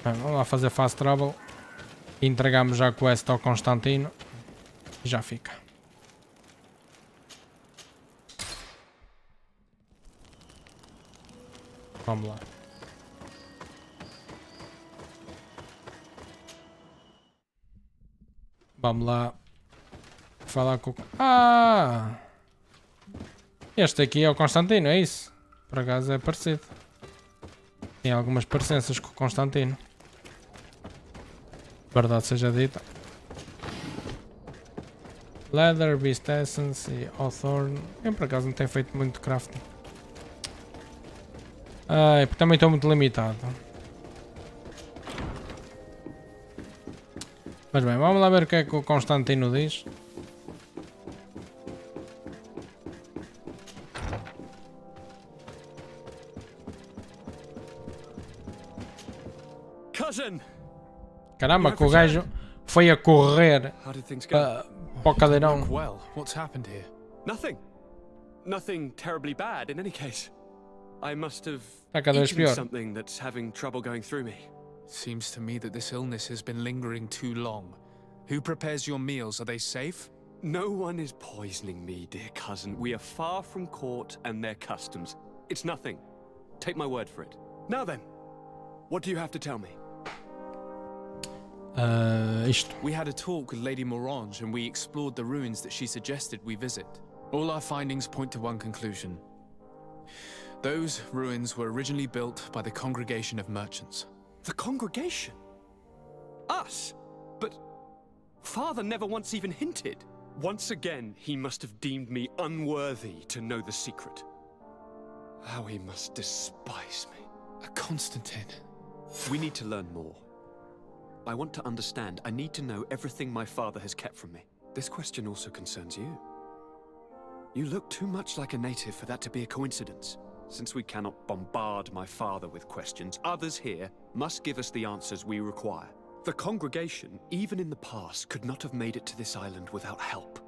Bem, vamos lá fazer fast travel. Entregamos já a quest ao Constantino. E já fica. Vamos lá. Vamos lá. Falar com... Ah! Este aqui é o Constantino, é isso? Por acaso é parecido. Tem algumas parecenças com o Constantino. Verdade seja dita. Leather, Beast Essence e Hawthorne. Eu por acaso não tenho feito muito crafting. Ai, porque também estou muito limitado. Mas bem, vamos lá ver o que é que o Constantino diz. Cousin! Caramba, que o gajo foi a correr para o cadeirão. Well, what's happened here? Nothing. Nothing terribly bad in any case. I must have cada vez eaten pior. something that's having trouble going through me. Seems to me that this illness has been lingering too long. Who prepares your meals? Are they safe? No one is poisoning me, dear cousin. We are far from court and their customs. It's nothing. Take my word for it. Now then, what do you have to tell me? We had a talk with Lady Morange and we explored the ruins that she suggested we visit. All our findings point to one conclusion. Those ruins were originally built by the Congregation of Merchants. The Congregation? Us? But Father never once even hinted. Once again, he must have deemed me unworthy to know the secret. How he must despise me. Constantine. We need to learn more. I want to understand. I need to know everything my father has kept from me. This question also concerns you. You look too much like a native for that to be a coincidence. Since we cannot bombard my father with questions, others here must give us the answers we require. The congregation, even in the past, could not have made it to this island without help.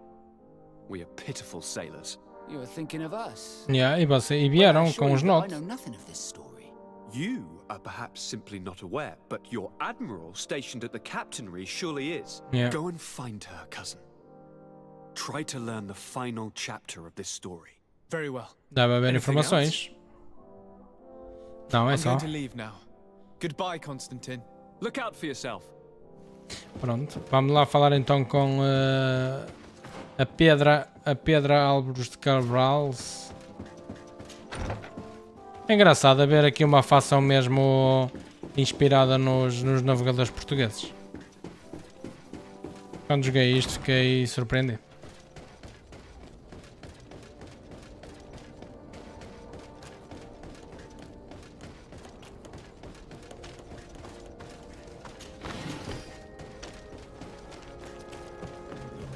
We are pitiful sailors. You were thinking of us. Yeah, e vieram com os I notes. know nothing of this story. You are perhaps simply not aware, but your admiral stationed at the captainry surely is. Yeah. Go and find her, cousin. Try to learn the final chapter of this story. Very well. Deve haver Anything informações. Não, é I'm só. going to leave now. Goodbye, Constantine. Look out for yourself. Pronto, vamos lá falar então com a Pedra Álvares de Cabral. É engraçado ver aqui uma facção mesmo inspirada nos navegadores portugueses. Quando joguei isto fiquei surpreendido.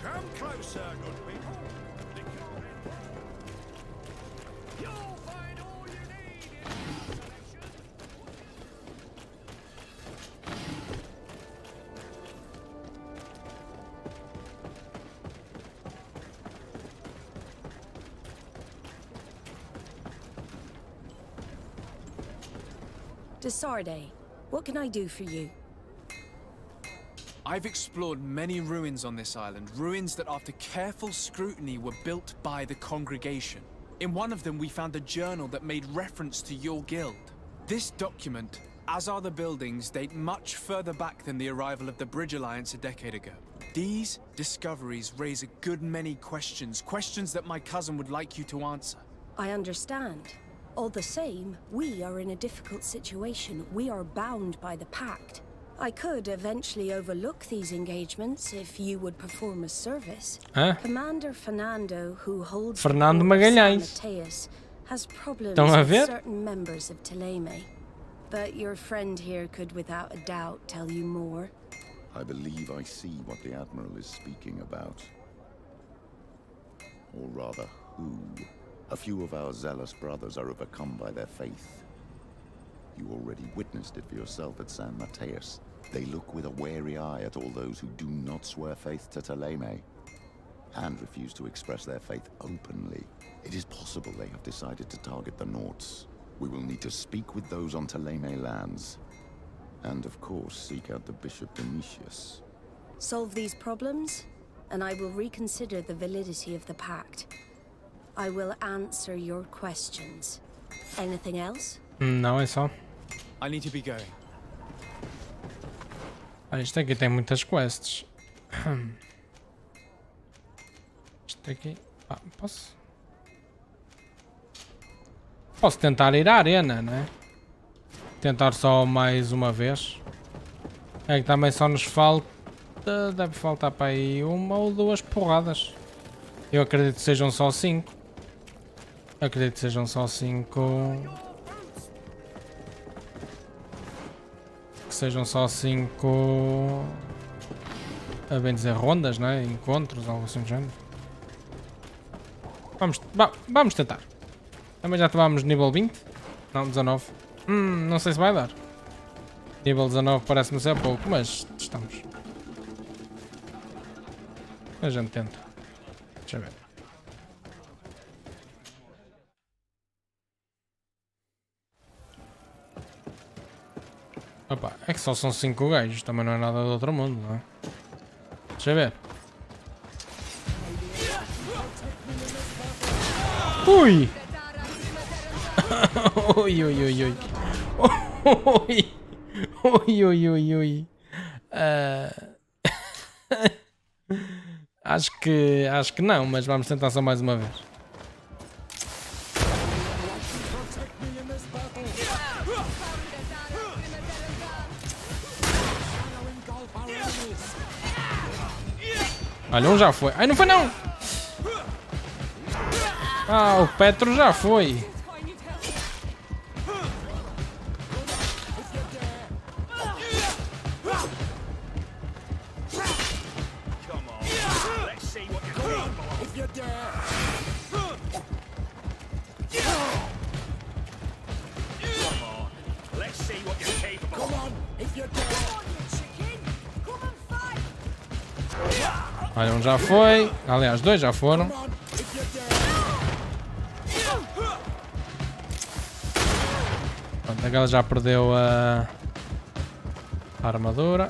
Come closer, good people. You'll find all you need in this selection. Desarde, what can I do for you? I've explored many ruins on this island, ruins that after careful scrutiny were built by the congregation. In one of them we found a journal that made reference to your guild. This document, as are the buildings, date much further back than the arrival of the Bridge Alliance a decade ago. These discoveries raise a good many questions, questions that my cousin would like you to answer. I understand. All the same, we are in a difficult situation. We are bound by the pact. I could eventually overlook these engagements if you would perform a service. Hã? Commander Fernando, who holds Fernando the port of Magalhães. San Mateus, has problems Estão a with ver? certain members of Teleme. But your friend here could without a doubt tell you more. I believe I see what the Admiral is speaking about. Or rather, who. A few of our zealous brothers are overcome by their faith. You already witnessed it for yourself at San Mateus. They look with a wary eye at all those who do not swear faith to Teleme, and refuse to express their faith openly. It is possible they have decided to target the Nauts. We will need to speak with those on Teleme lands, and of course seek out the Bishop Domitius. Solve these problems, and I will reconsider the validity of the pact. I will answer your questions. Anything else? Não, é só. I need to be going. Ah, isto aqui tem muitas quests. Isto aqui... Ah, posso? Posso tentar ir à arena, né? Tentar só mais uma vez. É que também só nos falta... Deve faltar para aí 1 ou 2 porradas. Eu acredito que sejam só 5. Acredito que sejam só 5... Que sejam só 5... A bem dizer rondas, né? Encontros, algo assim do género. Vamos tentar. Também já tomamos nível 20? Não, 19. Não sei se vai dar. Nível 19 parece-me ser pouco, mas estamos. A gente tenta. Deixa eu ver. Opa, é que só são 5 gajos, também não é nada do outro mundo, não é? Deixa eu ver. Ui! Ui, ui, ui, ui. Ui, ui, ui, ui, ui. Acho que não, mas vamos tentar só mais uma vez. Olha, um já foi. Ai, não foi não! Ah, o Petro já foi. Olha, um já foi. Aliás, 2 já foram. Pronto, aquela já perdeu a armadura.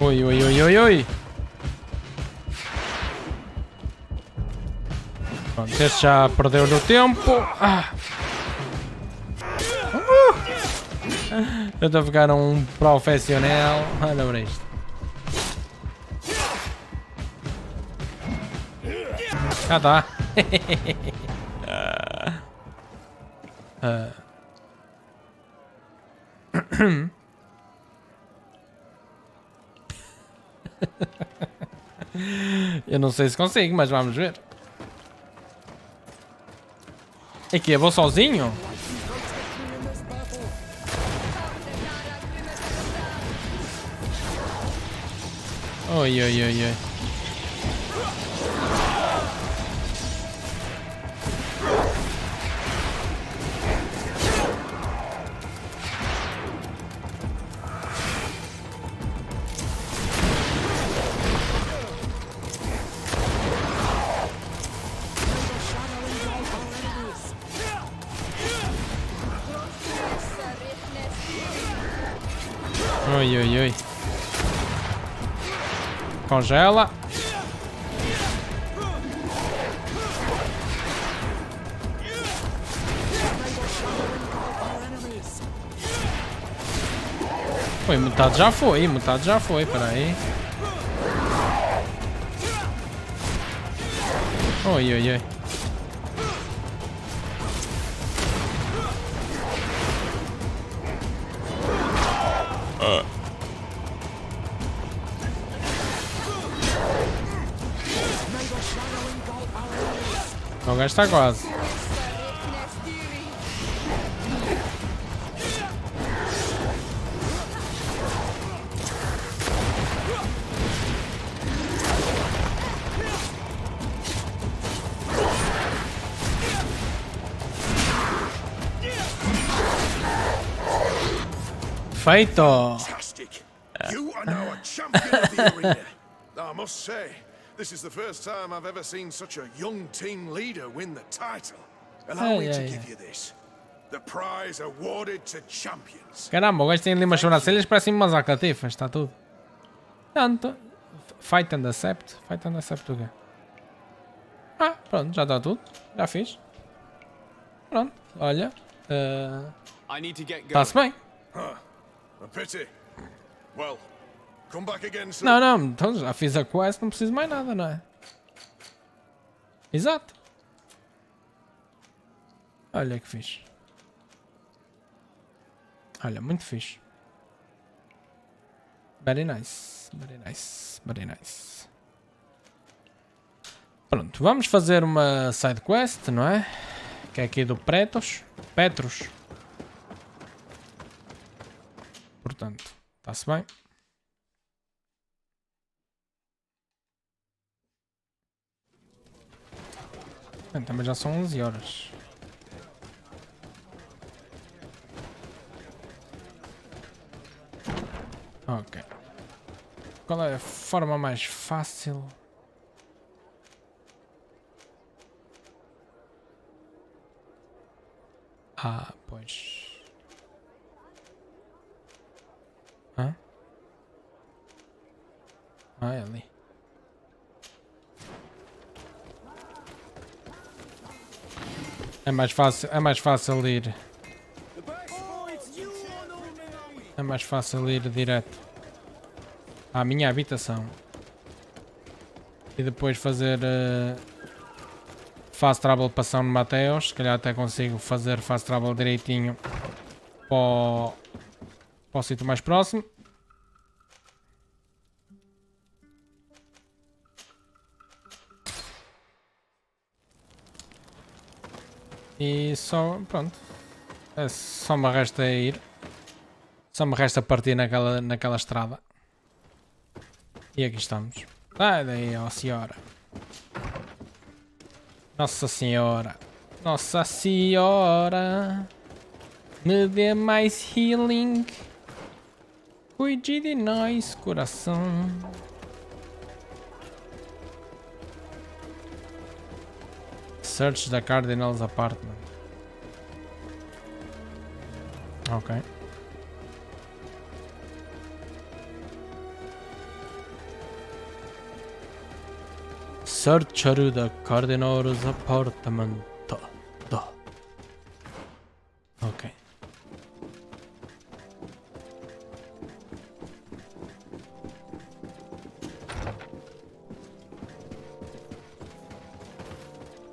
Ui, ui, ui, ui, ui. Pronto, este já perdeu no tempo. Eu estou a ficar um profissional. Olha para isto. Ah, tá. Eu não sei se consigo, mas vamos ver. Aqui, eu vou sozinho? Oi, oi, oi, oi. Oi, oi, oi. Congela. Foi, metade já foi, peraí. Oi, oi, oi. O gajo está quase. Feito! Fantastic! You are now a champion of the arena. I must say, this is the first time I've ever seen such a young team leader win the title. Allow me Ai, to ai, give ai. you this. The prize awarded to champions. Caramba, o gajo tem ali umas sobrancelhas, parecem umas alcatifas, está tudo. Tanto. Fight and accept. Fight and accept o quê? Ah, pronto, já está tudo. Já fiz. Pronto, olha. I need to get going. Está-se bem. Huh. A pity. Well, come back again soon. Não, não, então já fiz a quest, não preciso mais nada, não é? Exato. Olha que fixe. Olha, muito fixe. Very nice, very nice, very nice. Pronto, vamos fazer uma side quest, não é? Que é aqui do Petros. Portanto, está-se bem. Bem, também já são 11 horas. Ok. Qual é a forma mais fácil? Ah, pois. Hã? Ah, é ali. É mais fácil ir. É mais fácil ir direto à minha habitação e depois fazer fast travel para São Mateus. Se calhar até consigo fazer fast travel direitinho para o sítio mais próximo. E só, pronto, só me resta ir. Só me resta partir naquela estrada. E aqui estamos. Sai daí, ó senhora. Nossa senhora. Nossa senhora. Me dê mais healing. Cuide de nós, coração. Search the Cardinal's apartment. Ok. Search the Cardinal's apartment. Ok.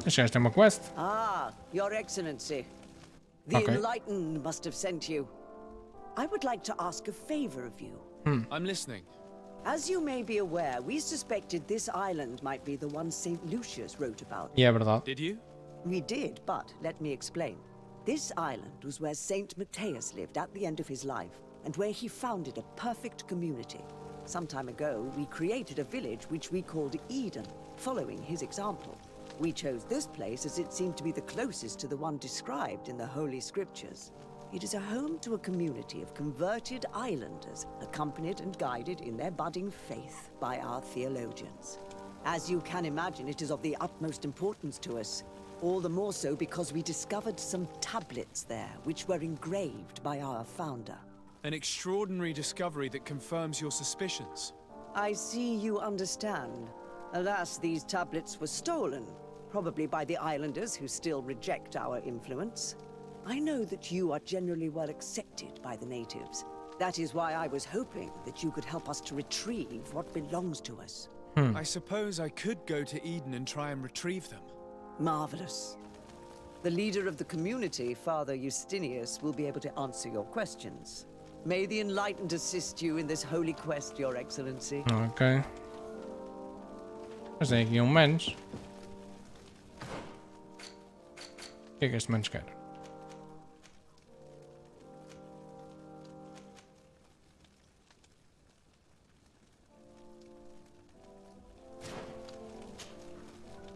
Este gajo tem uma quest. Ah, Your Excellency. The Okay. Enlightened must have sent you. I would like to ask a favor of you. I'm listening. As you may be aware, we suspected this island might be the one St. Lucius wrote about. E é verdade. Did you? We did, but let me explain. This island was where St. Mateus lived at the end of his life, and where he founded a perfect community. Some time ago, we created a village which we called Eden, following his example. We chose this place as it seemed to be the closest to the one described in the Holy Scriptures. It is a home to a community of converted islanders, accompanied and guided in their budding faith by our theologians. As you can imagine, it is of the utmost importance to us. All the more so because we discovered some tablets there, which were engraved by our founder. An extraordinary discovery that confirms your suspicions. I see you understand. Alas, these tablets were stolen, probably by the islanders who still reject our influence. I know that you are generally well accepted by the natives. That is why I was hoping that you could help us to retrieve what belongs to us. I suppose I could go to Eden and try and retrieve them. Marvelous. The leader of the community, Father Justinius, will be able to answer your questions. May the Enlightened assist you in this holy quest, Your Excellency. Ok. Mas tem aqui menos. O que é que este menos quer?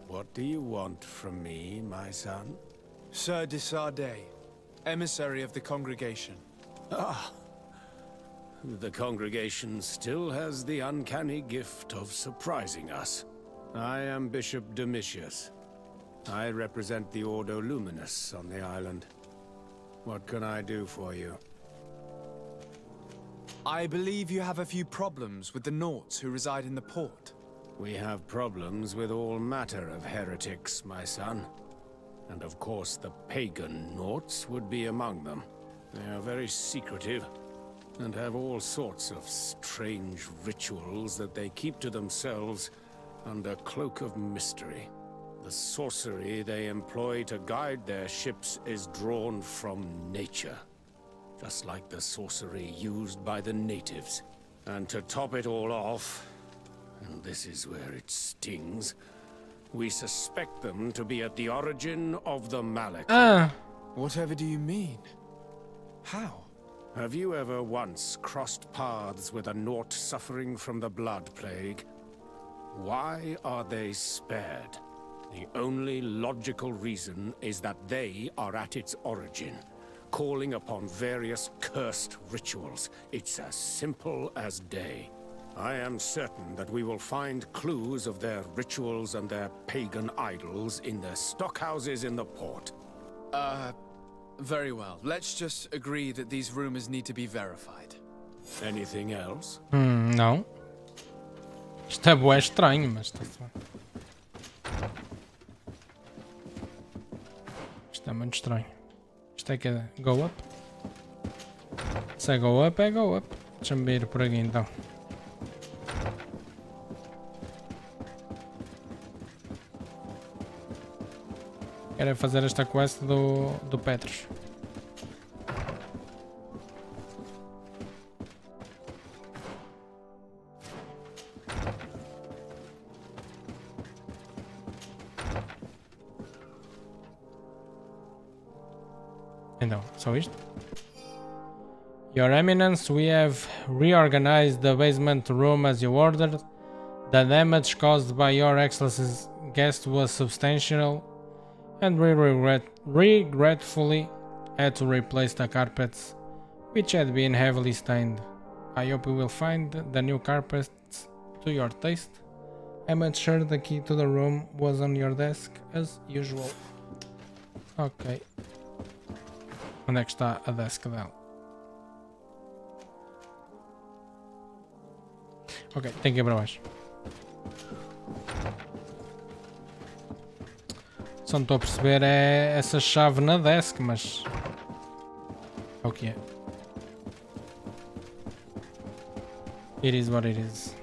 What do you want from me, my son? Sir de Sardet, emissary of the congregation. Ah. The congregation still has the uncanny gift of surprising us. I am Bishop Domitius. I represent the Ordo Luminous on the island. What can I do for you? I believe you have a few problems with the Nauts who reside in the port. We have problems with all matter of heretics, my son. And of course the pagan Nauts would be among them. They are very secretive, and have all sorts of strange rituals that they keep to themselves under cloak of mystery. The sorcery they employ to guide their ships is drawn from nature, just like the sorcery used by the natives. And to top it all off, and this is where it stings, we suspect them to be at the origin of the Malak. Whatever do you mean? How? Have you ever once crossed paths with a Naut suffering from the Blood Plague? Why are they spared? The only logical reason is that they are at its origin, calling upon various cursed rituals. It's as simple as day. I am certain that we will find clues of their rituals and their pagan idols in their stockhouses in the port. Very well. Let's just agree that these rumors need to be verified. Anything else? Não. Isto é bué estranho, mas está-se bem. Isto é muito estranho. Isto é que é go up? Se é go up, é go up. Deixa-me vir por aqui então. Quero fazer esta quest do Petrus. Então, só isto? Your Eminence, we have reorganized the basement room as you ordered. The damage caused by your Excellency's guest was substantial, and we regretfully had to replace the carpets, which had been heavily stained. I hope you will find the new carpets to your taste. I made sure the key to the room was on your desk, as usual. Ok. Onde é que está a desk dela? Ok, tem que ir para baixo. Só não estou a perceber é essa chave na desk, mas é o que é. It is what it is.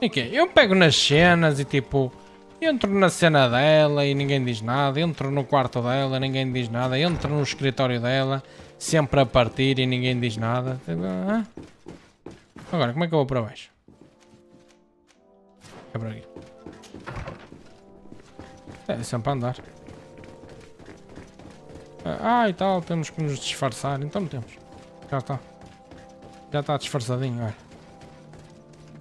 E que eu pego nas cenas e tipo, entro na cena dela e ninguém diz nada, entro no quarto dela, ninguém diz nada, entro no escritório dela, sempre a partir e ninguém diz nada. Agora, como é que eu vou para baixo? É por aqui. É sempre a andar. E tal, temos que nos disfarçar, então temos. Já está. Já está disfarçadinho, olha.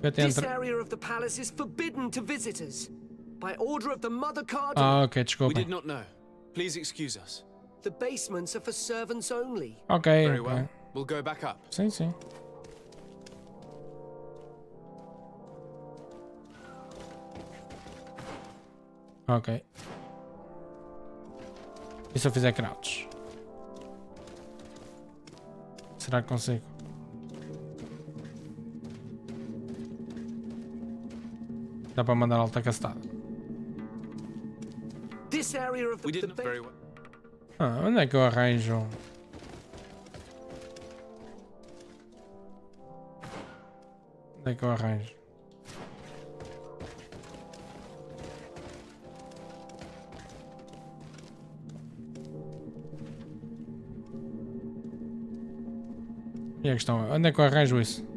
This area of the palace is forbidden to visitors. By order of the Mother Cardinal. Ok, desculpa. We did not know. Please excuse us. The basements are for servants only. Ok, Very well. We'll go back up. Sim, sim. Ok. E se eu fizer crouch? Será que consigo? Dá para mandar alta castada. This area of the very well. Onde é que eu arranjo? Onde é que eu arranjo? E a questão é, onde é que eu arranjo isso?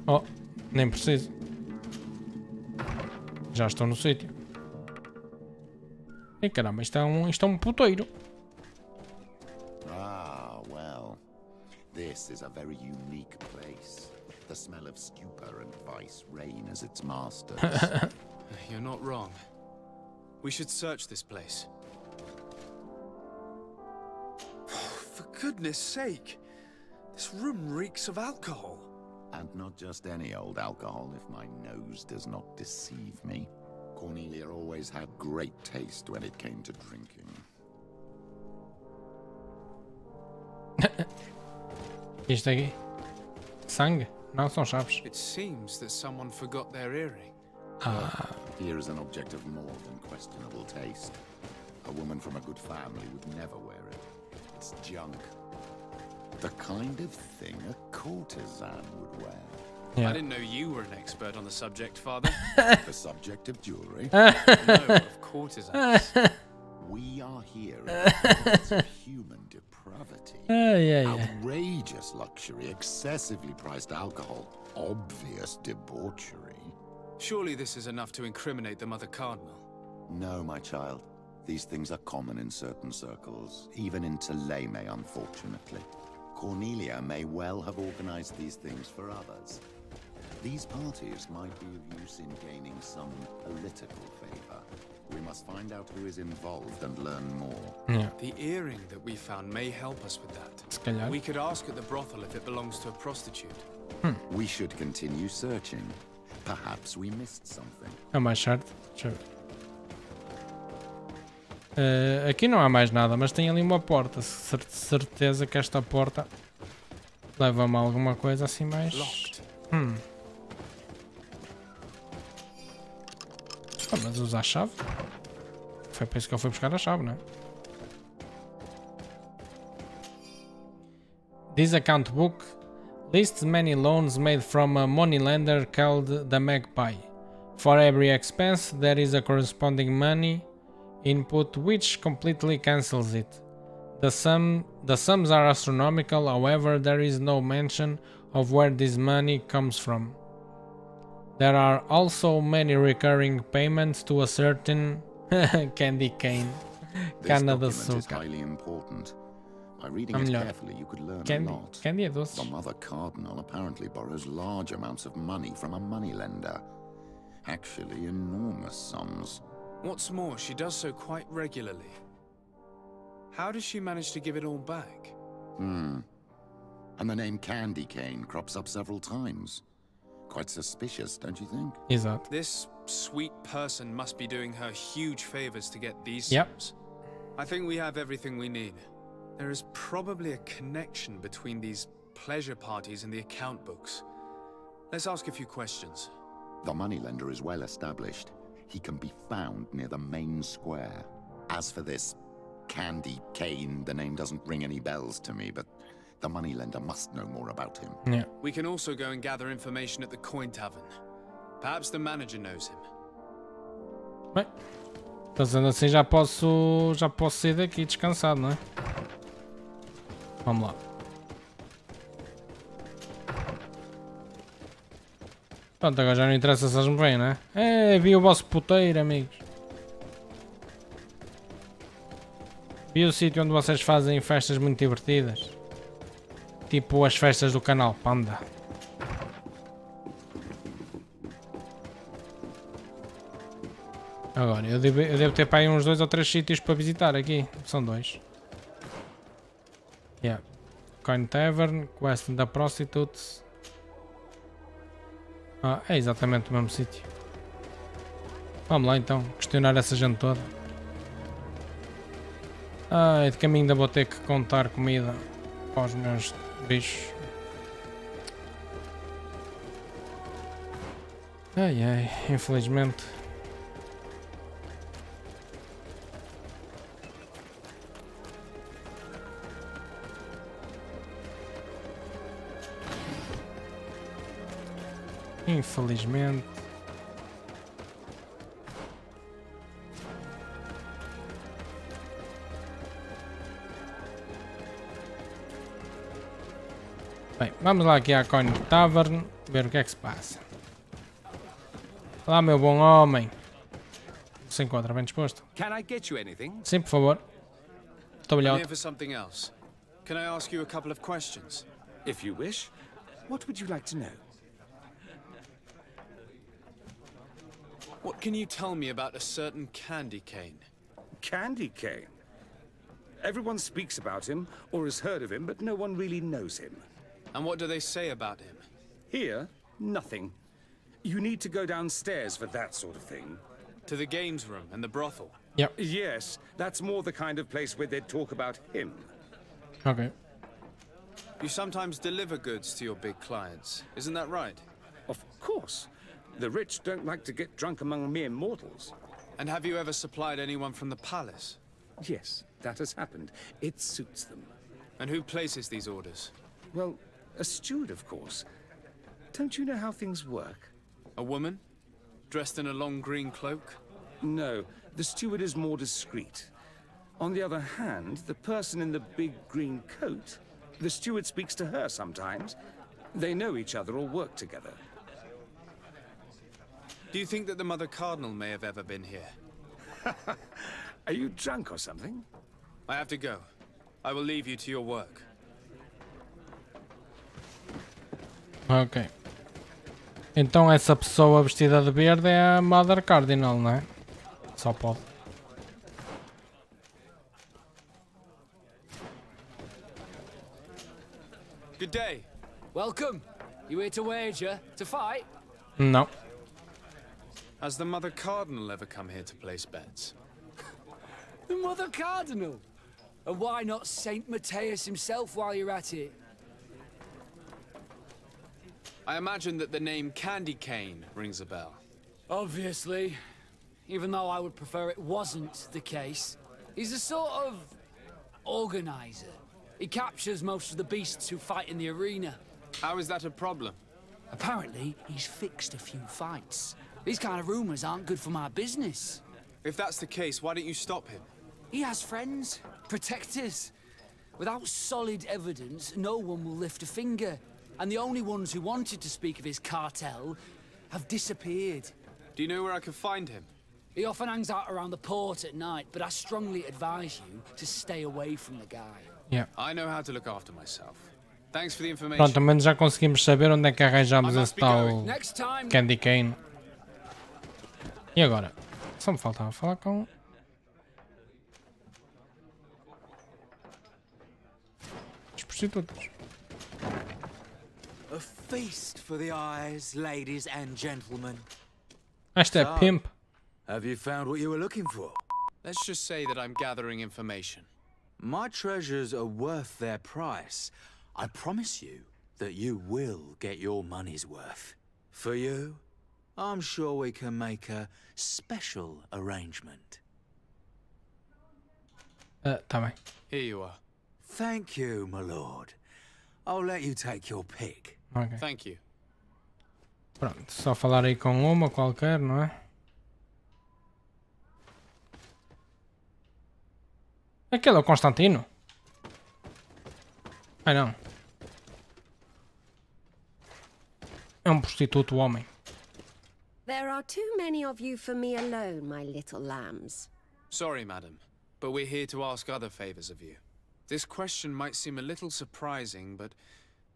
Oh, nem preciso. Já estou no sítio. E caramba, isto é um puteiro. Ah, well. This is a very unique place. The smell of stupor and vice reign as its masters. You're not wrong. We should search this place. For goodness sake! This room reeks of alcohol. And not just any old alcohol, if my nose does not deceive me. Cornelia always had great taste when it came to drinking. Isto aqui? Sangue? Não, são chaves. It seems that someone forgot their earring. Here is an object of more than questionable taste. A woman from a good family would never wear it. It's junk. The kind of thing a courtesan would wear. Yeah. I didn't know you were an expert on the subject, Father. The subject of jewelry? No, of courtesans. We are here in the presence of human depravity. Outrageous luxury, excessively priced alcohol, obvious debauchery. Surely this is enough to incriminate the Mother Cardinal. No, my child. These things are common in certain circles, even in Thélème, unfortunately. Cornelia may well have organized these things for others. These parties might be of use in gaining some political favor. We must find out who is involved and learn more. Yeah. The earring that we found may help us with that. We could ask at the brothel if it belongs to a prostitute. We should continue searching. Perhaps we missed something. É mais certo. Deixa eu ver. Aqui não há mais nada, mas tem ali uma porta. Certeza que esta porta leva-me a alguma coisa assim mais... mas usar a chave? Foi para isso que eu fui buscar a chave, não é? This account book lists many loans made from a moneylender called the Magpie. For every expense, there is a corresponding money input which completely cancels it. The sums are astronomical, however, there is no mention of where this money comes from. There are also many recurring payments to a certain candy cane. Cana de açúcar. Is highly important. By reading it carefully, you could learn a lot. Candy é doce. The Mother Cardinal apparently borrows large amounts of money from a moneylender. Actually, enormous sums. What's more, she does so quite regularly. How does she manage to give it all back? And the name Candy Cane crops up several times. Quite suspicious, don't you think? Exato. This sweet person must be doing her huge favors to get these sums. I think we have everything we need. There is probably a connection between these pleasure parties and the account books. Let's ask a few questions. The moneylender is well established. He can be found near the main square. As for this Candy Cane, the name doesn't ring any bells to me, but the moneylender must know more about him. Yeah. We can also go and gather information at the Coin Tavern. Perhaps the manager knows him. Bem, fazendo assim já posso sair daqui descansado, não é? Vamos lá. Pronto, agora já não interessa se eles me veem, não é? Vi o vosso puteiro, amigos. Vi o sítio onde vocês fazem festas muito divertidas. Tipo as festas do canal Panda. Agora, eu devo ter para aí uns 2 ou 3 sítios para visitar aqui. São 2. Yeah. Coin Tavern, Quest da Prostitutes. É exatamente o mesmo sítio. Vamos lá então, questionar essa gente toda. De caminho ainda vou ter que contar comida para os meus bichos. Infelizmente. Infelizmente. Bem, vamos lá aqui à Coin Tavern ver o que é que se passa. Olá, meu bom homem. Se encontra bem disposto. Can I get you anything? Sim, por favor. Muito I'm obrigado. here for something else. Can I ask you a couple of questions? If you wish. What would you like to know? What can you tell me about a certain candy cane? Candy cane? Everyone speaks about him, or has heard of him, but no one really knows him. And what do they say about him? Here, nothing. You need to go downstairs for that sort of thing. To the games room and the brothel? Yep. Yes, that's more the kind of place where they'd talk about him. Ok. You sometimes deliver goods to your big clients, isn't that right? Of course. The rich don't like to get drunk among mere mortals. And have you ever supplied anyone from the palace? Yes, that has happened. It suits them. And who places these orders? Well, a steward, of course. Don't you know how things work? A woman? Dressed in a long green cloak? No, the steward is more discreet. On the other hand, the person in the big green coat, the steward speaks to her sometimes. They know each other or work together. Do you think that the Mother Cardinal may have ever been here? Are you drunk or something? I have to go. I will leave you to your work. Ok. Então essa pessoa vestida de verde é a Mother Cardinal, não é? Só pode. Good day. Welcome. You here to wager? To fight? Não. Has the Mother Cardinal ever come here to place bets? The Mother Cardinal? And why not Saint Matthias himself while you're at it? I imagine that the name Candy Cane rings a bell. Obviously. Even though I would prefer it wasn't the case. He's a sort of organizer. He captures most of the beasts who fight in the arena. How is that a problem? Apparently, he's fixed a few fights. These kind of rumors aren't good for my business. If that's the case, why don't you stop him? He has friends, protectors. Without solid evidence, no one will lift a finger. And the only ones who wanted to speak of his cartel have disappeared. Do you know where I can find him? He often hangs out around the port at night, but I strongly advise you to stay away from the guy. Yeah. I know how to look after myself. Thanks for the information. Pronto, ao menos já conseguimos saber onde é que arranjamos esse tal Candy Cane. E agora? Só me faltava falar com... os prostitutos. A feast for the eyes, ladies and gentlemen. Esta é pimp. Have you found what you were looking for? Let's just say that I'm gathering information. My treasures are worth their price. I promise you that you will get your money's worth. For you, I'm sure we can make a special arrangement. Tá bem. Here you are. Thank you, my lord. I'll let you take your pick. Ok. Thank you. Pronto, só falar aí com uma qualquer, não é? Aquele é o Constantino? Ai não. É um prostituto homem. There are too many of you for me alone, my little lambs. Sorry, madam, but we're here to ask other favors of you. This question might seem a little surprising, but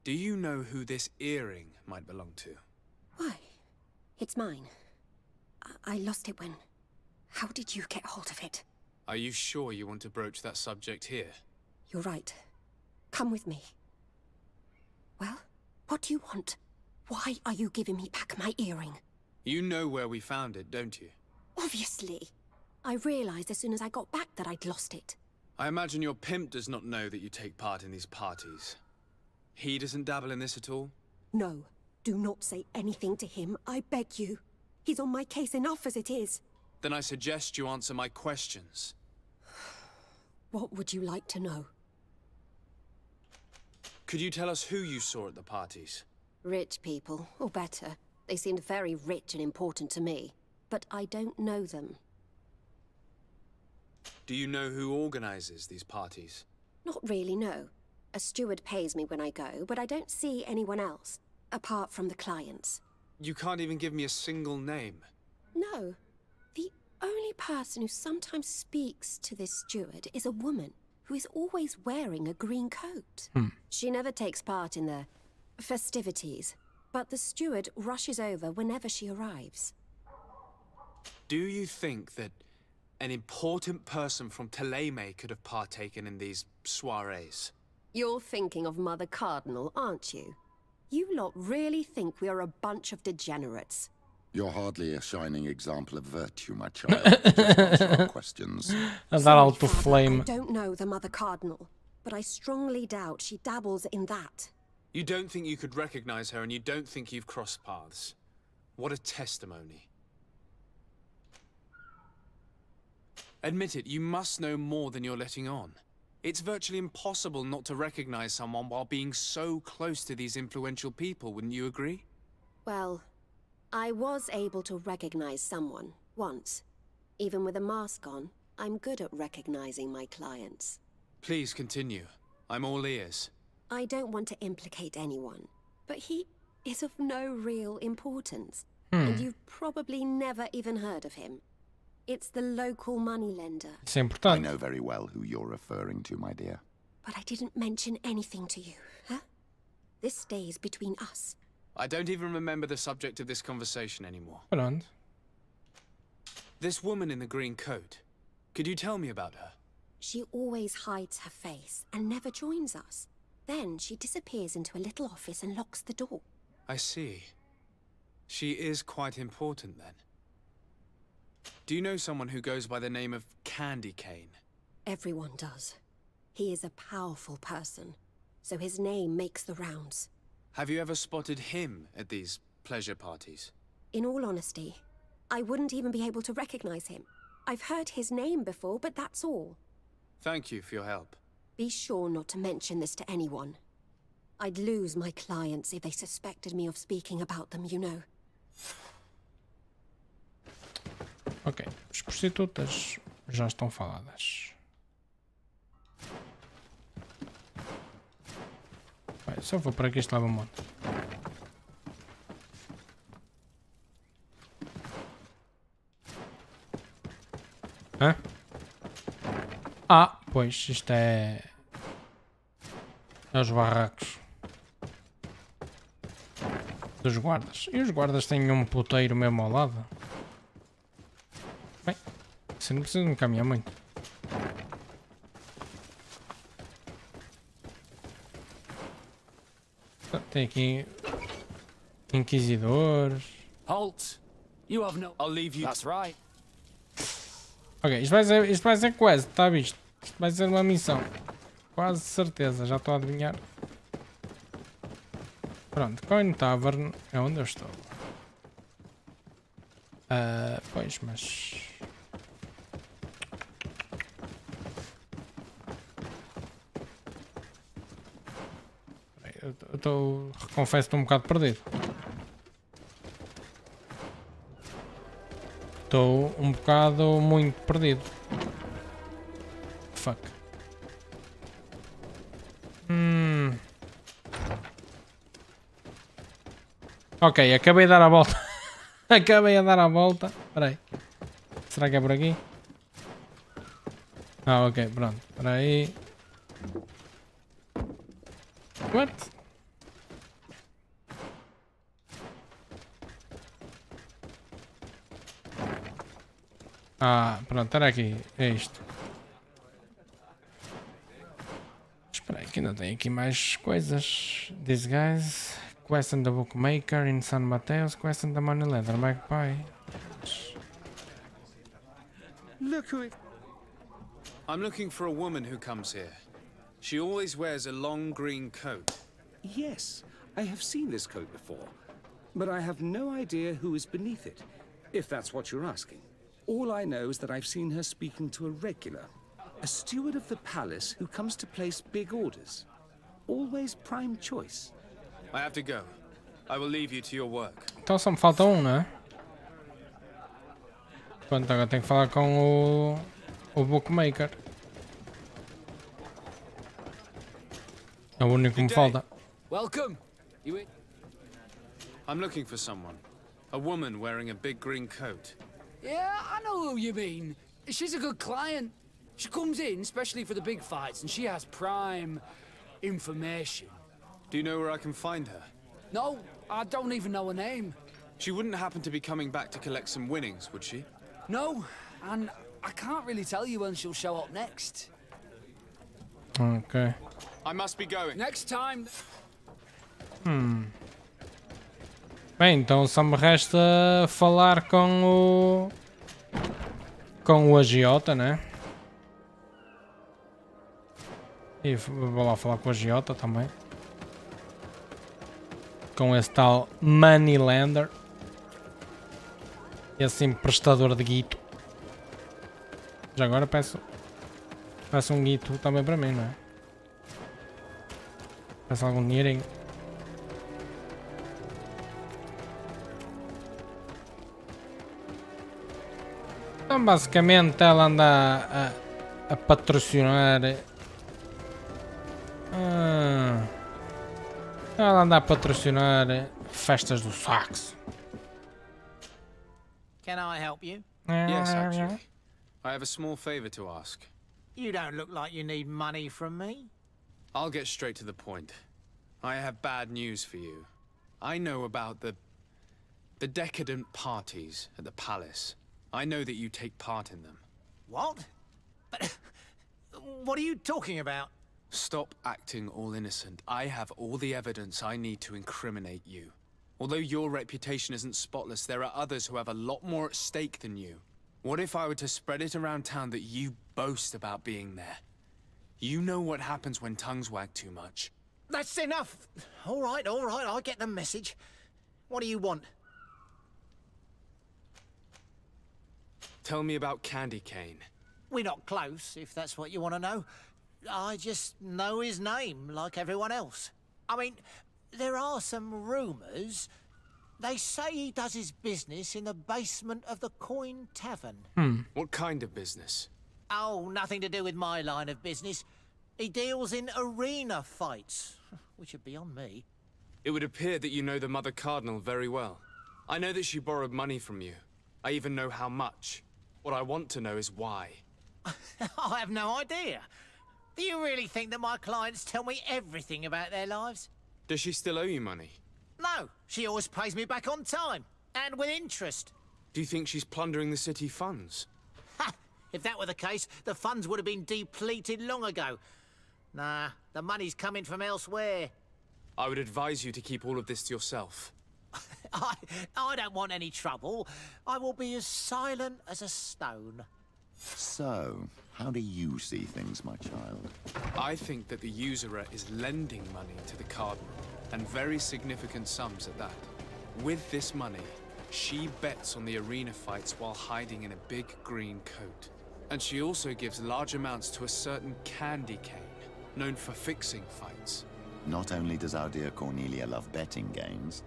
do you know who this earring might belong to? Why? It's mine. I lost it when... How did you get hold of it? Are you sure you want to broach that subject here? You're right. Come with me. Well, what do you want? Why are you giving me back my earring? You know where we found it, don't you? Obviously. I realized as soon as I got back that I'd lost it. I imagine your pimp does not know that you take part in these parties. He doesn't dabble in this at all? No. Do not say anything to him, I beg you. He's on my case enough as it is. Then I suggest you answer my questions. What would you like to know? Could you tell us who you saw at the parties? Rich people, or better. They seemed very rich and important to me. But I don't know them. Do you know who organizes these parties? Not really, no. A steward pays me when I go, but I don't see anyone else, apart from the clients. You can't even give me a single name. No. only person who sometimes speaks to this steward is a woman who is always wearing a green coat. She never takes part in the festivities, but the steward rushes over whenever she arrives. Do you think that an important person from Teleme could have partaken in these soirees? You're thinking of Mother Cardinal, aren't you? You lot really think we are a bunch of degenerates. You're hardly a shining example of virtue, my child. Just answer our questions. That out to flame. I don't know the Mother Cardinal, but I strongly doubt she dabbles in that. You don't think you could recognize her, and you don't think you've crossed paths. What a testimony. Admit it, you must know more than you're letting on. It's virtually impossible not to recognize someone while being so close to these influential people, wouldn't you agree? Well, I was able to recognize someone, once. Even with a mask on, I'm good at recognizing my clients. Please continue. I'm all ears. I don't want to implicate anyone, but he is of no real importance. And you've probably never even heard of him. It's the local moneylender. I know very well who you're referring to, my dear. But I didn't mention anything to you, huh? This stays between us. I don't even remember the subject of this conversation anymore. Hold on. This woman in the green coat. Could you tell me about her? She always hides her face and never joins us. Then she disappears into a little office and locks the door. I see. She is quite important then. Do you know someone who goes by the name of Candy Cane? Everyone does. He is a powerful person, so his name makes the rounds. Have you ever spotted him at these pleasure parties? In all honesty, I wouldn't even be able to recognize him. I've heard his name before, but that's all. Thank you for your help. Be sure not to mention this to anyone. I'd lose my clients if they suspected me of speaking about them, you know. Ok, as prostitutas já estão faladas. Vai, só vou para aqui, este leva monte. Hã? Ah, pois, isto é... os barracos dos guardas. E os guardas têm um puteiro mesmo ao lado. Bem, você não precisa me caminhar muito. Tem aqui inquisidores. Halt! You have no. I'll leave you. That's right. Ok, isto vai ser quase, está visto? Isto vai ser uma missão. Quase certeza, já estou a adivinhar. Pronto, Coin Tavern é onde eu estou. Pois, mas... Eu estou... confesso que estou um bocado perdido. Estou um bocado muito perdido. Fuck. Ok, acabei de dar a volta. Acabei de dar a volta. Espera aí. Será que é por aqui? Ah, ok, pronto. Espera aí. What? Ah, pronto, era aqui. É isto. Espera aí que ainda tem aqui mais coisas. These guys. Question the bookmaker in San Mateos. Question the money lender magpie. Look who it... I'm looking for a woman who comes here. She always wears a long green coat. Yes, I have seen this coat before, but I have no idea who is beneath it, if that's what you're asking. All I know is that I've seen her speaking to a regular, a steward of the palace who comes to place big orders. Always prime choice. I have to go. I will leave you to your work. Então só me falta um, não é? Pronto, agora tenho que falar com o bookmaker. É o único que me falta. Welcome. I'm looking for someone. A woman wearing a big green coat. Yeah, I know who you mean. She's a good client. She comes in, especially for the big fights, and she has prime information. Do you know where I can find her? No, I don't even know her name. She wouldn't happen to be coming back to collect some winnings, would she? No, and I can't really tell you when she'll show up next. Ok. I must be going. Next time. Bem, então só me resta falar com o agiota, né? E vou lá falar com o agiota também. Com esse tal Moneylender. Esse emprestador de guito. Já agora peço um guito também para mim, não é? Peço algum dinheirinho. Então basicamente ela anda a patrocinar. Ela anda a patrocinar festas do sax. Can I help you? Yes, actually. I have a small favor to ask. You don't look like you need money from me. I'll get straight to the point. I have bad news for you. I know about the decadent parties at the palace. I know that you take part in them. What? But what are you talking about? Stop acting all innocent. I have all the evidence I need to incriminate you. Although your reputation isn't spotless, there are others who have a lot more at stake than you. What if I were to spread it around town that you boast about being there? You know what happens when tongues wag too much. That's enough. All right, I get the message. What do you want? Tell me about Candy Cane. We're not close, if that's what you want to know. I just know his name, like everyone else. I mean, there are some rumours. They say he does his business in the basement of the Coin Tavern. What kind of business? Oh, nothing to do with my line of business. He deals in arena fights, which would be on me. It would appear that you know the Mother Cardinal very well. I know that she borrowed money from you. I even know how much. What I want to know is why. I have no idea. Do you really think that my clients tell me everything about their lives? Does she still owe you money? No, she always pays me back on time, and with interest. Do you think she's plundering the city funds? Ha! If that were the case, the funds would have been depleted long ago. Nah, the money's coming from elsewhere. I would advise you to keep all of this to yourself. I don't want any trouble. I will be as silent as a stone. So, how do you see things, my child? I think that the usurer is lending money to the Cardinal, and very significant sums at that. With this money, she bets on the arena fights while hiding in a big green coat. And she also gives large amounts to a certain Candy Cane, known for fixing fights. Not only does our dear Cornelia love betting games,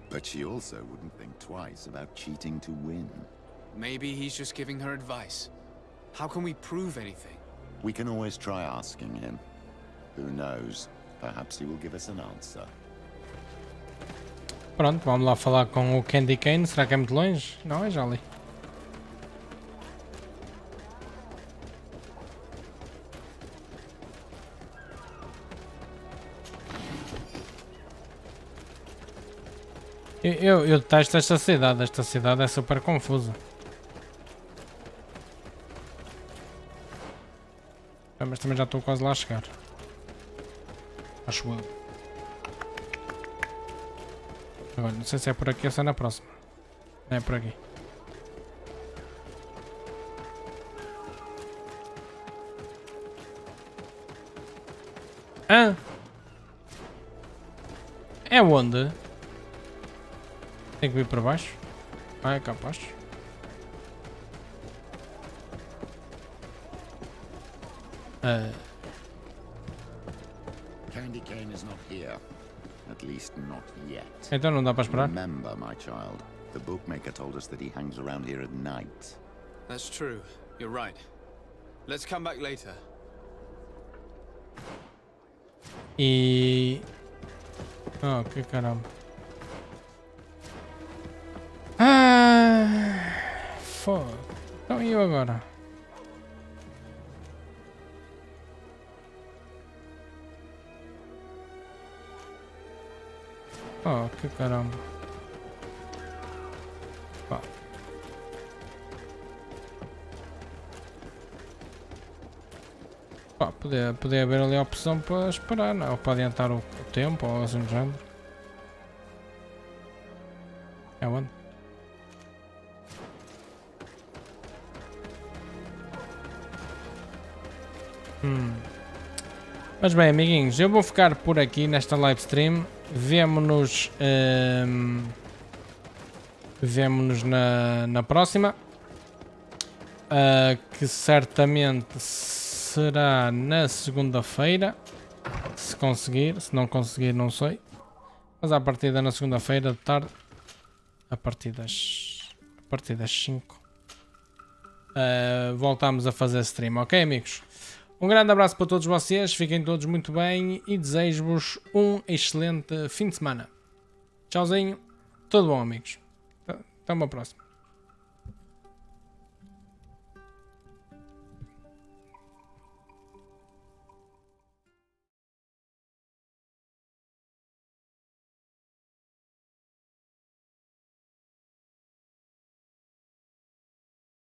but she also wouldn't think twice about cheating to win. Maybe he's just giving her advice. How can we prove anything? We can always try asking him. Who knows? Perhaps he will give us an answer. Pronto, vamos lá falar com o Candy Cane. Será que é muito longe? Não, é já ali. Eu detesto esta cidade é super confusa. Mas também já estou quase lá a chegar. Acho eu. Agora, não sei se é por aqui ou se é na próxima. É por aqui. Ah! É onde? Tem que vir para baixo? Ah, é capaz. Candy Cane is not here. At least not yet. Então não dá para esperar? Remember, my child, the bookmaker told us that he hangs around here at night. That's true. You're right. Let's come back later. E... Oh, que caramba. foda. Então e eu agora? Oh, que caramba. Pá. Pá, podia haver ali a opção para esperar, não? Ou para adiantar o tempo ou assim do género. É onde? Mas bem, amiguinhos, eu vou ficar por aqui nesta live stream. Vemo-nos na próxima, que certamente será na segunda-feira, se conseguir. Se não conseguir, não sei, mas à partida na segunda-feira de tarde, a partir das 5, voltamos a fazer stream, ok, amigos? Um grande abraço para todos vocês, fiquem todos muito bem e desejo-vos um excelente fim de semana. Tchauzinho, tudo bom, amigos. Até uma próxima.